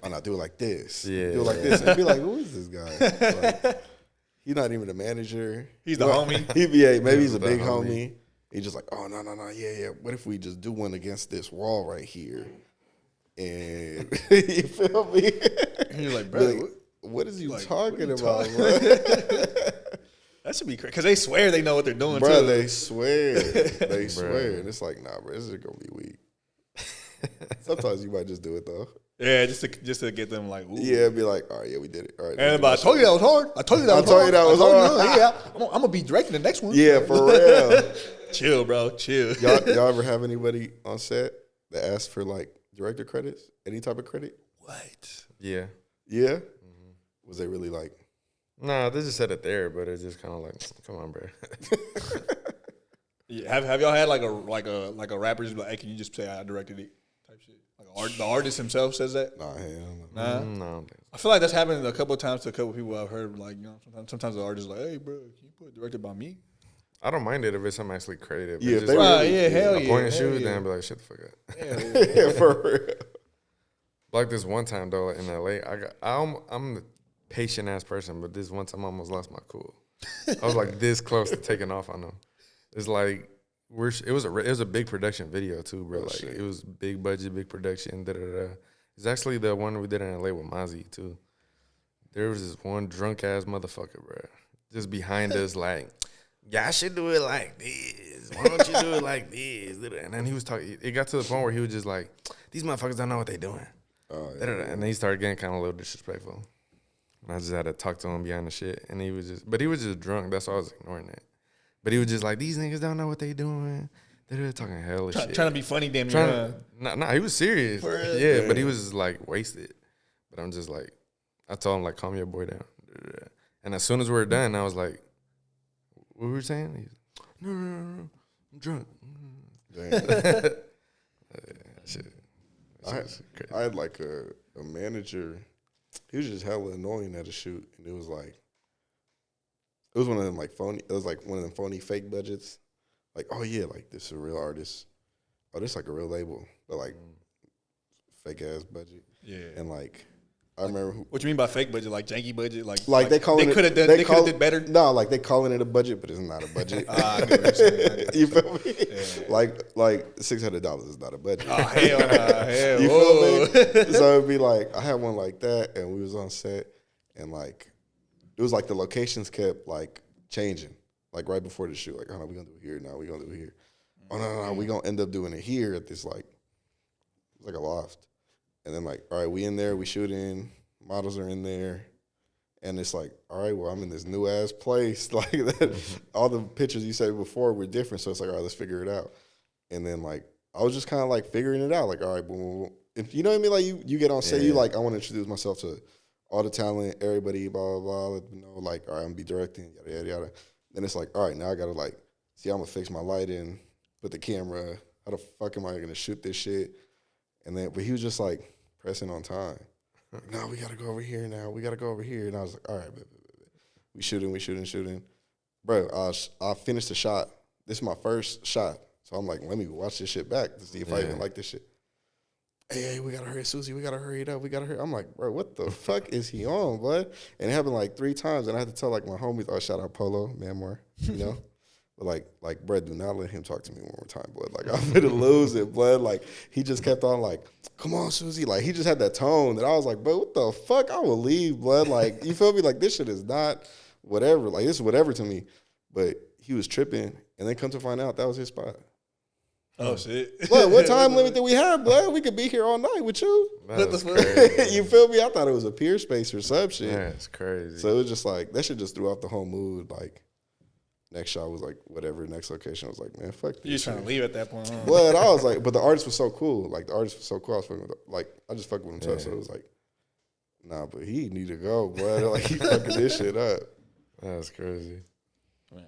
oh no, do it like this. Yeah. Do it like this. And be like, who is this guy? Like, he's not even the manager. He's the homie. Maybe he's a big homie. He's just like, oh no, yeah. What if we just do one against this wall right here? And you feel me? And you're like, bro, like, what is you talking about, bro? That should be crazy. Because they swear they know what they're doing, bro, too. They swear. They swear. And it's like, nah, bro, this is going to be weak. Sometimes you might just do it though. Yeah, just to get them like, ooh. Yeah, be like, all right, yeah, we did it. All right. But I told you that was hard. I told you that was hard. Yeah, I'm gonna be directing the next one. Yeah, for real. Chill, bro. Chill. Y'all ever have anybody on set that asks for like director credits? Any type of credit? What? Yeah. Yeah. Mm-hmm. Was they really like? Nah, they just said it there, but it's just kind of like, come on, bro. Yeah, have y'all had like a rapper just be like, hey, can you just say I directed it type shit? Like the artist himself says that? Nah, hell no. No. I feel like that's happened a couple of times to a couple of people I've heard. Like, you know, sometimes the artist is like, hey, bro, can you put it directed by me? I don't mind it if it's something actually creative. Yeah, just hell yeah. Point and shoot, then be like, shut the fuck up. Yeah, for real. Like this one time though in LA, I'm the patient ass person, but this one time I almost lost my cool. I was like this close to taking off on them. It's like it was a big production video too, bro. Like it was big budget, big production. It's actually the one we did in LA with Mozzie too. There was this one drunk ass motherfucker, bro, just behind us, like, y'all should do it like this. Why don't you do it like this? And then he was talking. It got to the point where he was just like, these motherfuckers don't know what they're doing. Oh, yeah. And then he started getting kind of a little disrespectful. And I just had to talk to him behind the shit. And he was just drunk. That's why I was ignoring that. But he was just like, these niggas don't know what they doing. They're talking hella shit. Trying to be funny, damn near. Nah, he was serious. Yeah, but he was just like wasted. But I'm just like, I told him like, calm your boy down. And as soon as we were done, I was like, what were we saying? He's like, no, I'm drunk. I had like a manager. He was just hella annoying at a shoot, and it was one of them like phony. It was like one of them phony fake budgets. Like, oh yeah, like this is a real artist. Oh, this like a real label, but like fake ass budget. Yeah, and like I remember. What you mean by fake budget? Like janky budget? Like they call it. They could have did better. No, like they calling it a budget, but it's not a budget. You feel me? Yeah. Like $600 is not a budget. Oh hell nah, hell. You feel me? So it'd be like I had one like that, and we was on set, and like it was like the locations kept like changing, like right before the shoot. Like, oh no, we gonna do it here. Now we gonna do it here. Oh no, we gonna end up doing it here at this like a loft. And then like, all right, we in there, we shooting, models are in there, and it's like, all right, well, I'm in this new ass place. Like that, all the pictures you said before were different, so it's like, all right, let's figure it out. And then like, I was just kind of like figuring it out. Like, all right, boom, boom, boom. If you know what I mean, like you get on set, you like, I want to introduce myself to all the talent, everybody, blah, blah, blah. Let them know, like, all right, I'm going to be directing, yada, yada, yada. Then it's like, all right, now I got to, like, see, I'm going to fix my lighting, put the camera. How the fuck am I going to shoot this shit? And then, but he was just, like, pressing on time. Like, no, we got to go over here now. We got to go over here. And I was like, all right, we shooting. Bro, I finished the shot. This is my first shot. So I'm like, let me watch this shit back to see if I even like this shit. Hey, we gotta hurry, Suzy. We gotta hurry it up. I'm like, bro, what the fuck is he on, bud? And it happened like 3 times, and I had to tell like my homies, oh, shout out Polo, man, more, you know. But like, bro, do not let him talk to me one more time, blood. Like, I'm gonna lose it, blood. Like, he just kept on like, come on, Suzy. Like, he just had that tone that I was like, bro, what the fuck? I will leave, blood. Like, you feel me? Like, this shit is not whatever. Like, this is whatever to me. But he was tripping, and then come to find out that was his spot. Oh, shit. What time limit do we have, blood? We could be here all night with you. That's crazy. You feel me? I thought it was a peer space or some shit. That's crazy. So it was just like, that shit just threw off the whole mood. Like, next shot was like, whatever. Next location was like, man, fuck this. You just trying to leave at that point, huh? But I was like, but the artist was so cool. Like, the artist was so cool. I was fucking with, like, I just fucked with him tough. So it was like, nah, but he need to go, blood. Like, he fucking this shit up. That's crazy. Man.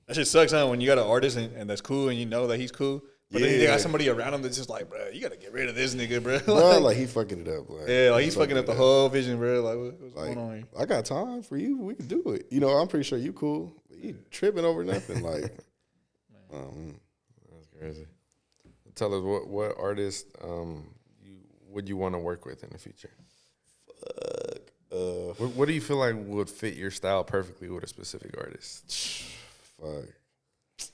That shit sucks, huh? When you got an artist and that's cool and you know that he's cool. But then they got somebody around him that's just like, bro, you got to get rid of this nigga, bro. Like he fucking it up. Like, yeah, like he's fucking up the whole vision, bro. Like, what's like, going on here? I got time for you. We can do it. You know, I'm pretty sure you cool. You tripping over nothing. Like, that's crazy. Tell us what artist would you want to work with in the future? What do you feel like would fit your style perfectly with a specific artist? Fuck.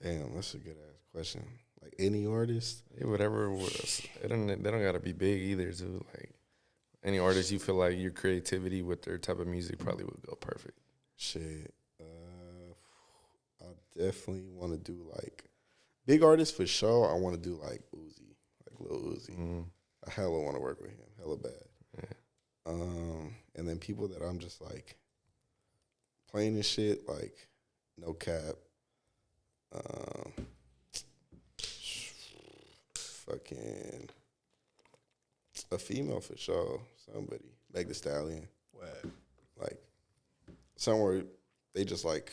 Damn, that's a good ass question. Like any artist? Yeah, whatever. They don't gotta be big either. Too. Like any artist, you feel like your creativity with their type of music probably would go perfect. Shit, I definitely want to do like big artists for sure. I want to do like Uzi, like Lil Uzi. Mm-hmm. I hella want to work with him, hella bad. Yeah. And then people that I'm just like playing this shit, like no cap. Fucking a female for sure. Somebody. Meg Thee Stallion. What? Like somewhere they just like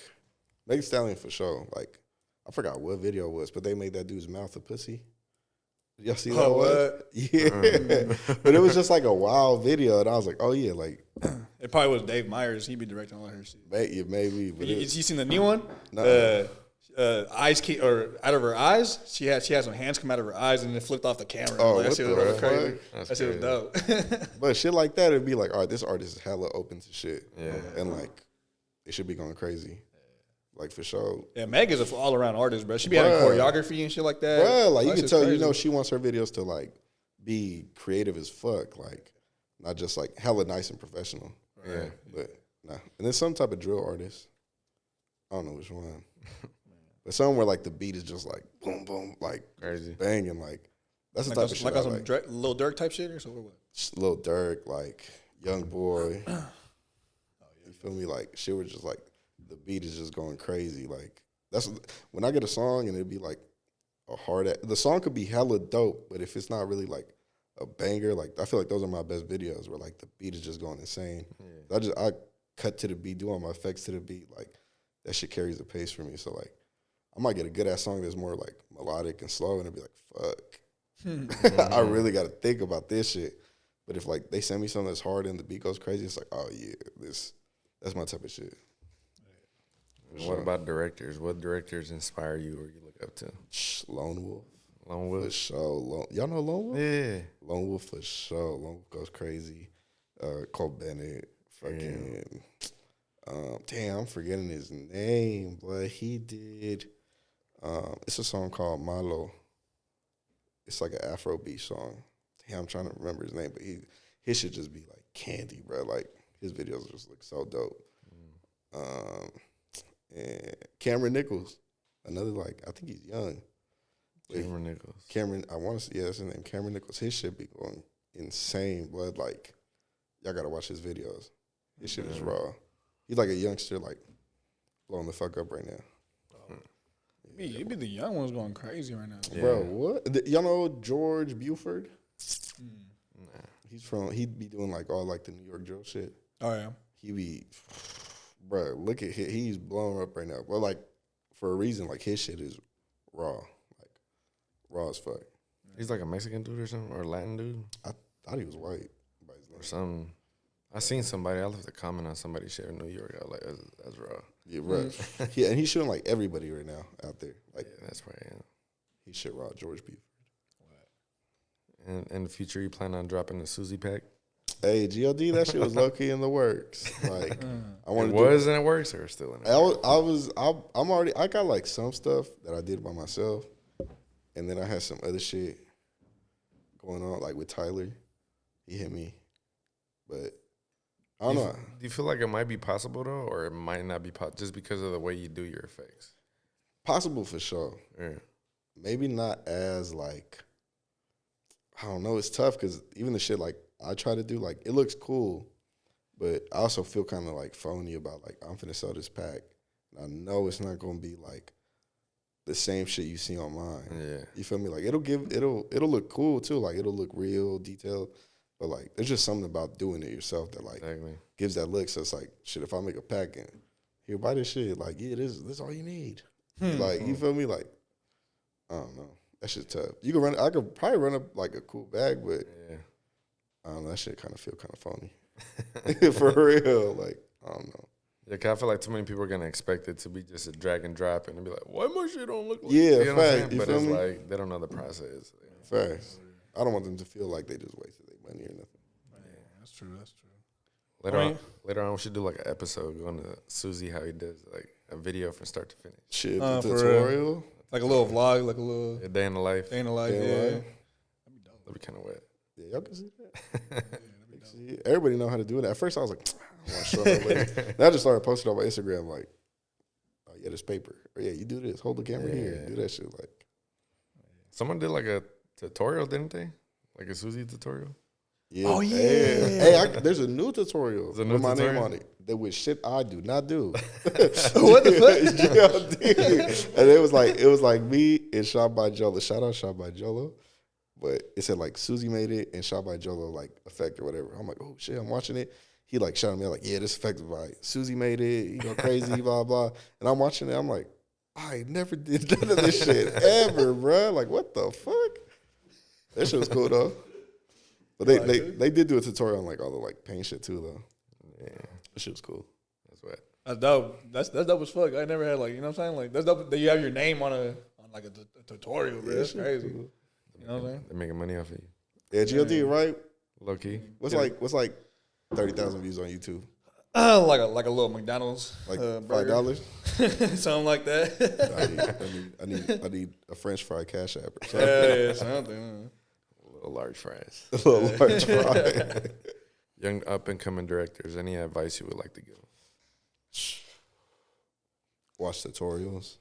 Meg Thee Stallion for sure. Like I forgot what video it was, but they made that dude's mouth a pussy. Did y'all see that? Oh, what? Yeah. But it was just like a wild video, and I was like, oh yeah, like it probably was Dave Myers. He'd be directing all her shit. Maybe. But You seen the new one? No. Eyes or out of her eyes. She had some hands come out of her eyes and then flipped off the camera. Oh, like, that what shit the was crazy. fuck? That shit was dope. But shit like that, it'd be like, all right, this artist is hella open to shit. Yeah. And like, they should be going crazy. Like for sure. Yeah, Meg is an all around artist, bro. She be having choreography and shit like that. Bro, like you can tell, crazy. you know, she wants her videos to like be creative as fuck. Like, not just like hella nice and professional. Right. Yeah. But nah. And then some type of drill artist. I don't know which one. But somewhere like the beat is just like boom, boom, like crazy banging. Like that's the like type of shit. Like on some Lil Durk type shit or something. Lil Durk, like Young Boy. You feel me? Like shit was just like the beat is just going crazy. Like that's when I get a song and it'd be like a the song could be hella dope, but if it's not really like a banger, like I feel like those are my best videos where like the beat is just going insane. Yeah. I cut to the beat, do all my effects to the beat, like that shit carries the pace for me. So like I might get a good ass song that's more like melodic and slow, and it'd be like, fuck. I really got to think about this shit. But if like they send me something that's hard and the beat goes crazy, it's like, oh yeah, that's my type of shit. What about directors? What directors inspire you or you look up to? Lone Wolf. Lone Wolf? For sure. Y'all know Lone Wolf? Yeah. Lone Wolf for sure. Lone Wolf goes crazy. Cole Bennett. Fucking. Damn, I'm forgetting his name, but he did. It's a song called Malo. It's like an Afrobeat song. Damn, I'm trying to remember his name, but his should just be like candy, bro. Like his videos just look so dope. And Cameron Nichols, another like I think he's young. Cameron Nichols. I want to say that's his name. Cameron Nichols. His shit be going insane, blood. Like y'all gotta watch his videos. His shit is raw. He's like a youngster, like blowing the fuck up right now. You be the young ones going crazy right now. Yeah. Bro, what? Y'all know George Buford? He'd be doing like all like the New York drill shit. Oh yeah. He be, bro. Look at him. He's blowing up right now. Well, like for a reason. Like his shit is raw, like raw as fuck. He's like a Mexican dude or something, or a Latin dude. I thought he was white, or something. I seen somebody. I left a comment on somebody's shit in New York. I was like, that's raw. Yeah, right. Yeah, and he's shooting like everybody right now out there. Like Yeah, that's right. Yeah. he shit raw George B. And in the future, you plan on dropping the Suzy pack? Hey, GLD, that shit was low key in the works. Like I wanted. It was and it works, or still in it? I got like some stuff that I did by myself, and then I had some other shit going on, like with Tyler. He hit me, but I don't know. Do you feel like it might be possible though, or it might not be possible just because of the way you do your effects? Possible for sure. Yeah. Maybe not as like, I don't know. It's tough because even the shit like I try to do, like it looks cool, but I also feel kind of like phony about like I'm finna sell this pack, and I know it's not gonna be like the same shit you see on mine. Yeah. You feel me? Like it'll look cool too. Like it'll look real, detailed. But like there's just something about doing it yourself that like gives that look. So it's like shit. If I make a pack and here buy this shit, like yeah, this is all you need. Like you feel me? Like I don't know. That shit's tough. I could probably run up like a cool bag, but I don't know. That shit kind of feel kind of phony. For real. Like I don't know. Yeah, 'cause I feel like too many people are gonna expect it to be just a drag and drop, and be like, "Why my shit don't look like?" Yeah, you know what I'm fact. saying? You But feel it's me? like they don't know the process. Facts. I don't want them to feel like they just wasted their money or nothing. Yeah, that's true. That's true. Later on, we should do like an episode going to Suzy how he does like a video from start to finish. Shit, For the tutorial. Like a little vlog, like a little A day in the life. day in the life. Day in the Yeah. life. That'd be kind of wet. Yeah, y'all can see that. See, everybody know how to do it. At first, I was like, I don't want to show nobody. Then I just started posting on my Instagram, like, oh, yeah, this paper. Or, yeah, you do this. Hold the camera here. Do that shit. Like, Someone did like a tutorial, didn't they? Like a Suzy tutorial. yeah. Oh, yeah. Hey, there's a new tutorial There's a new with my name tutorial? on it. That was shit I do not do. What the fuck? GLD. And it was like me and Shot by Jolo. Shout out Shot by Jolo. But it said like Suzymadeit and Shot by Jolo like effect or whatever. I'm like, oh shit, I'm watching it. He like shouted me out like, yeah, this effect is by Suzymadeit, you know, crazy, blah, blah. And I'm watching it, I'm like, I never did none of this shit ever, bro. Like, what the fuck? That shit was cool though. But they did do a tutorial on like all the like paint shit too though. Yeah, That shit was cool. that's wet. That's dope. That's dope as fuck. I never had like, you know what I'm saying? Like that's dope that you have your name on a tutorial, bro. Yeah, That's shit crazy. cool. You know what I'm saying? They're making money off of you. Yeah, GLD, right? Low key. What's like 30,000 views on YouTube? like a little McDonald's, Like burger. $5? Something like that. I need a French fry cash app or something. Yeah, something. Little large fries. A little large fry. Young up and coming directors, any advice you would like to give? Watch tutorials.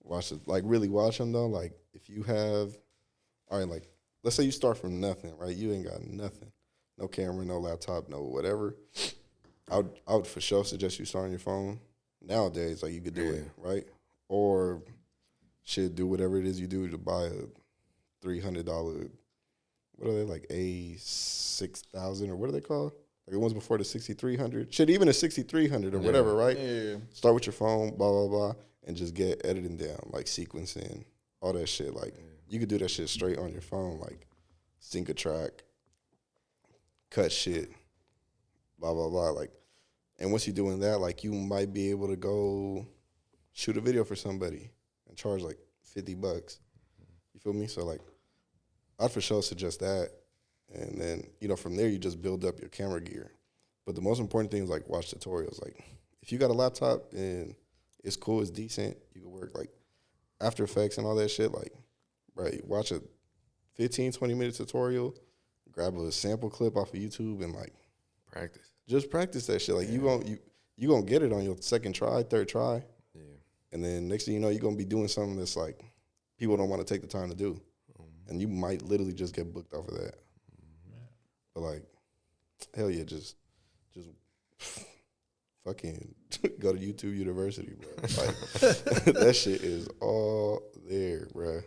Really watch them though. Like if you have, all right, like let's say you start from nothing, right? You ain't got nothing, no camera, no laptop, no whatever. I would for sure suggest you start on your phone. Nowadays, like you could do it, right? Or shit, do whatever it is you do to buy a $300. What are they like A6000 or what are they called? Like the ones before the 6300. Shit, even a 6300 or whatever, right? Yeah. Start with your phone, blah blah blah, and just get editing down, like sequencing, all that shit. Like you could do that shit straight on your phone, like sync a track, cut shit, blah blah blah. Like, and once you're doing that, like you might be able to go shoot a video for somebody and charge like $50. You feel me? So like, I'd for sure suggest that. And then, you know, from there, you just build up your camera gear. But the most important thing is, like, watch tutorials. Like, if you got a laptop and it's cool, it's decent, you can work, like, After Effects and all that shit, like, right, watch a 15, 20-minute tutorial, grab a sample clip off of YouTube and, like, Practice. just practice that shit. Like, you gonna get it on your second try, third try. Yeah. And then next thing you know, you're going to be doing something that's, like, people don't want to take the time to do. And you might literally just get booked off of that. But like, hell yeah, just fucking go to YouTube University, bro. Like, that shit is all there, bro.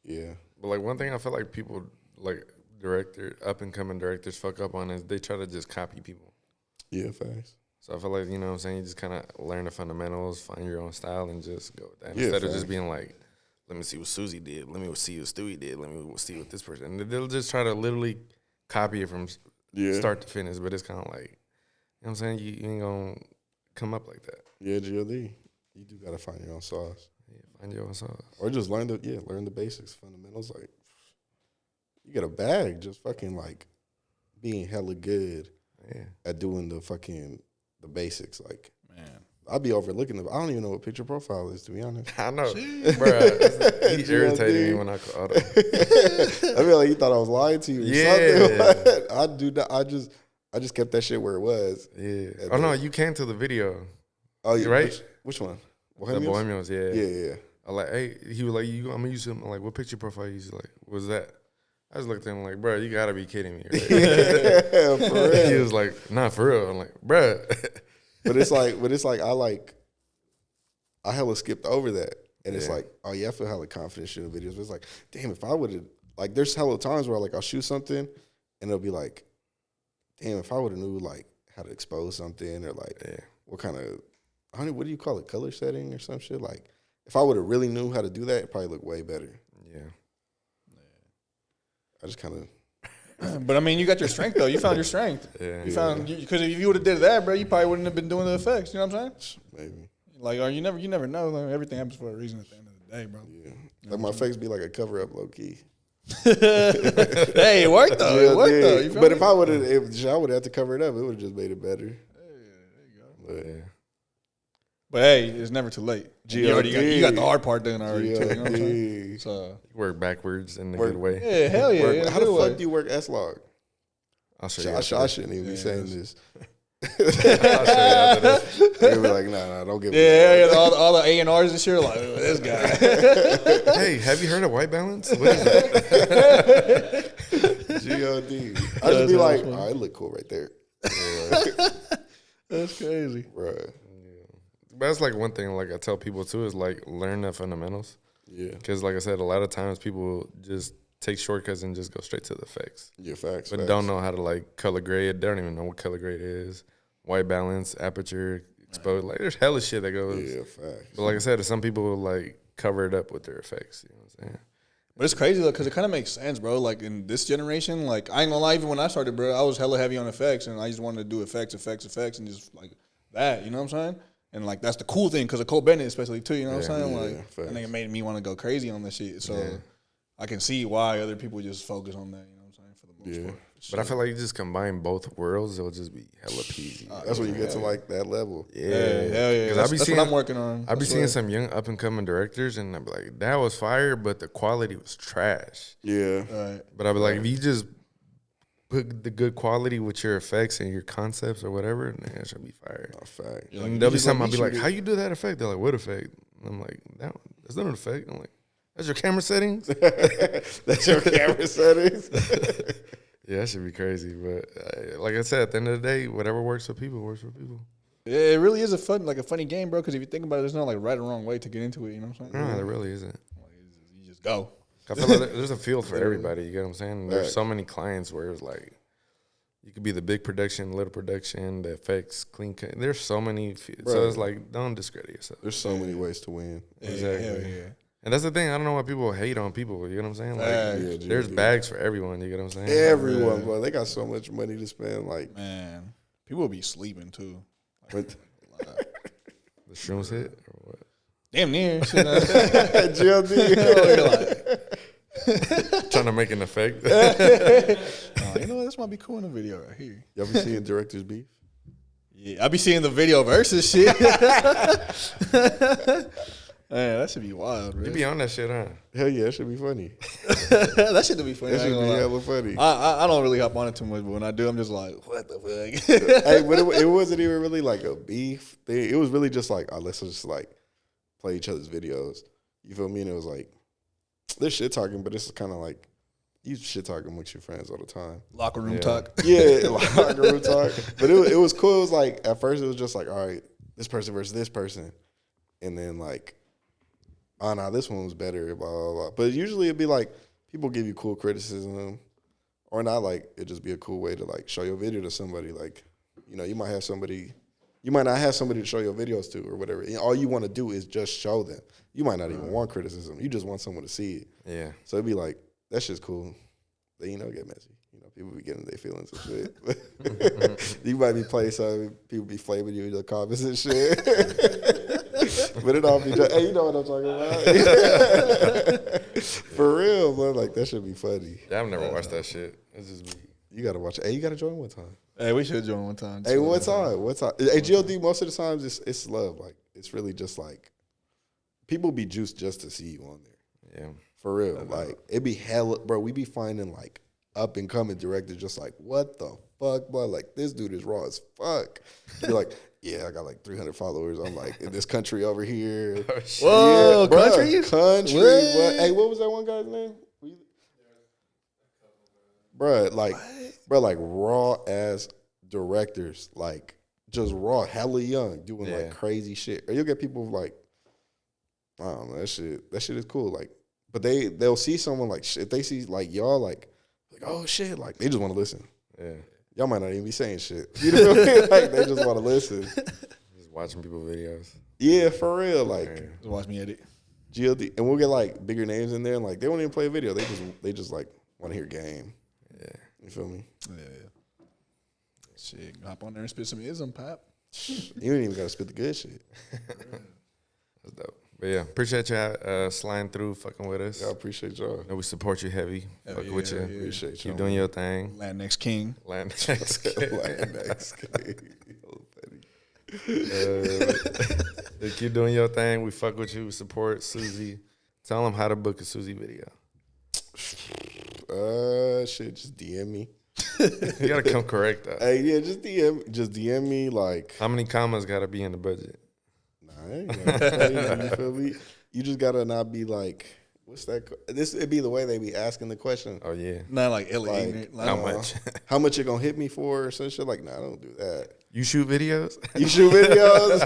Yeah. But like one thing I feel like people like up and coming directors fuck up on is they try to just copy people. Yeah, facts. So I feel like, you know what I'm saying, you just kind of learn the fundamentals, find your own style, and just go with that. Yeah, Instead of facts. just being like, let me see what Suzy did. Let me see what Stewie did. Let me see what this person. And they'll just try to literally copy it from start to finish. But it's kind of like, you know what I'm saying, you ain't going to come up like that. Yeah, GLD. You do got to find your own sauce. Yeah, find your own sauce. Or just learn the basics, fundamentals. Like, you get a bag just fucking like being hella good at doing the basics. Like, man, I'll be overlooking them. I don't even know what picture profile is, to be honest. I know. Bruh, he irritated me when I called him. I feel like he thought I was lying to you or something. I do not. I just kept that shit where it was. Yeah. Oh, no, you came to the video. Oh, yeah. Right? Which one? The Bohemians, yeah. Yeah. I like, hey, he was like, I'm going to use him. I'm like, what picture profile you use? Like, what's that? I just looked at him like, bro, you got to be kidding me. Right? Yeah, for real. He was like, nah, for real. I'm like, bro. But it's like I hella skipped over that. And it's like, oh yeah, I feel hella confident shooting videos. But it's like, damn, if I would have, like, there's hella times where like I'll shoot something and it'll be like, damn, if I would have knew like how to expose something or like what kind of, what do you call it, color setting or some shit? Like, if I would have really knew how to do that, it'd probably look way better. Yeah. I just kind of. But I mean, you got your strength though. You found your strength. Yeah. You found, because if you would have did that, bro, you probably wouldn't have been doing the effects. You know what I'm saying? Maybe. Like, or you never know. Like, everything happens for a reason at the end of the day, bro. Yeah. Like my face be like a cover up, low key. Hey, it worked though. Yeah, it worked though. You feel but me? if I would have had to cover it up, it would have just made it better. But, But hey, it's never too late. You got the hard part done already. Too, you know what I'm saying? So work backwards in a good way. Yeah, hell yeah. How the fuck do you work S-Log? I'll show you. I shouldn't even be saying this. I'll show you after this. They'll be like, nah, don't give me yeah, all the A&Rs and shit are like, this guy. Hey, have you heard of white balance? What is that? G-O-D. I just be like, all right, it look cool right there. That's crazy. Bruh. But that's like one thing, like I tell people too, is like learn the fundamentals. Yeah. Because like I said, a lot of times people just take shortcuts and just go straight to the effects. Yeah, facts. But don't know how to like color grade. They don't even know what color grade is. White balance, aperture, exposure. Like there's hella shit that goes. Yeah, facts. But like I said, some people like cover it up with their effects. You know what I'm saying? But it's crazy though, because it kind of makes sense, bro. Like in this generation, like I ain't gonna lie, even when I started, bro, I was hella heavy on effects, and I just wanted to do effects, and just like that. You know what I'm saying? And like that's the cool thing, because of Cole Bennett especially too. You know what I'm saying? Like that nigga made me want to go crazy on this shit. So I can see why other people just focus on that. You know what I'm saying? For the most part. But I feel like you just combine both worlds, it'll just be hella peasy. That's when you get to like that level. Yeah, hell yeah. That's what I'm working on. I be seeing some young up and coming directors, and I be like, that was fire, but the quality was trash. Yeah. Right. But I be like, if you just put the good quality with your effects and your concepts or whatever, then it should be fire. Oh, fact. And there'll be something I'll be like, how you do that effect? They're like, what effect? And I'm like, that's not an effect. I'm like, that's your camera settings? That's your camera settings? Yeah, that should be crazy. But like I said, at the end of the day, whatever works for people, works for people. Yeah, it really is a funny game, bro. Because if you think about it, there's not like right or wrong way to get into it. You know what I'm saying? No, there really isn't. Like, you just go. I feel like there's a field for everybody. You get what I'm saying? There's so many clients where it's like you could be the big production, little production, the effects, clean cut. There's so many. So it's like, don't discredit yourself. There's so many ways to win. Exactly. Yeah. And that's the thing. I don't know why people hate on people. You know what I'm saying? Like, there's bags for everyone. You get what I'm saying? Everyone, bro. They got so much money to spend. Like, man, people will be sleeping too. But the shrooms hit or what? Damn near. GLD. Trying to make an effect. You know what? This might be cool in the video right here. Y'all be seeing directors beef? Yeah, I be seeing the video versus shit. Man, that should be wild, bro. You be on that shit, huh? Hell yeah, that should be funny. That should be funny. That should be hella funny. I don't really hop on it too much, but when I do, I'm just like, what the fuck? Hey, but it wasn't even really like a beef thing. It was really just like, let's just like play each other's videos. You feel me? And it was like, they're shit talking, but it's kind of like, you shit talking with your friends all the time. Locker room talk. Yeah, locker room talk. But it was cool. It was like, at first it was just like, all right, this person versus this person. And then like, oh, nah, this one was better, blah, blah, blah. But usually it'd be like, people give you cool criticism or not, like, it'd just be a cool way to, like, show your video to somebody. Like, you know, you might not have somebody to show your videos to or whatever. And all you want to do is just show them. You might not even want criticism. You just want someone to see it. Yeah. So it'd be like, that shit's cool. Then, you know, get messy. You know, people be getting their feelings and shit. You might be playing something, people be flaming you in the comments and shit. But it all be just, hey, you know what I'm talking about? For real, man. Like, that should be funny. Yeah, I've never watched that shit. It's just me. You got to watch it. Hey, you got to join one time. Hey, we should join one time. Hey, what time? Hey, GLD, most of the times it's love. Like, it's really just like, people be juiced just to see you on there. Yeah. For real. Like, it be hella, bro, we be finding, like, up and coming directors just like, what the fuck, bro? Like, this dude is raw as fuck. Be like, yeah, I got like 300 followers. I'm like, in this country over here. Oh, shit. Whoa, yeah, country? Country. What? Hey, what was that one guy's name? Bruh, like raw ass directors, like just raw, hella young, doing like crazy shit. Or you'll get people like, I don't know, that shit is cool. Like, but they'll see someone like, if they see like y'all, like oh shit, like they just want to listen. Yeah. Y'all might not even be saying shit. You know what I mean? Like they just want to listen. Just watching people videos. Yeah, for real. Like, Just watch me edit. GLD, and we'll get like bigger names in there. And like they won't even play a video. They just like want to hear game. Yeah. You feel me? Yeah. Shit, hop on there and spit some ism, pop. You ain't even got to spit the good shit. That's dope. But yeah, appreciate y'all sliding through, fucking with us. Yeah, I appreciate y'all. Know we support you heavy. Fuck with you. Yeah. Appreciate Keep y'all. doing your thing. Latinx King. Land next kid. Keep doing your thing. We fuck with you. We support Suzy. Tell them how to book a Suzy video. Shit, just DM me. You gotta come correct though. Hey, yeah, just DM me. Like, How many commas gotta be in the budget? nah, I ain't gonna tell you, you feel me? You just gotta not be like, what's that? This it'd be the way they be asking the question. Oh yeah. Not like Ellie. Like, How much? How much you gonna hit me for or some shit? Like, nah, I don't do that. You shoot videos? You shoot videos?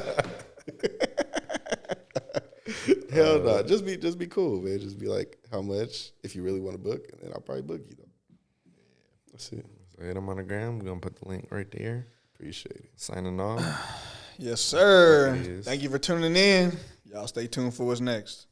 Hell no. Just be cool, man. Just be like, how much? If you really want to book, and then I'll probably book you though. That's it. So hit them on the gram. We're gonna put the link right there. Appreciate it. Signing off. Yes, sir. It is. Thank you for tuning in. Y'all stay tuned for what's next.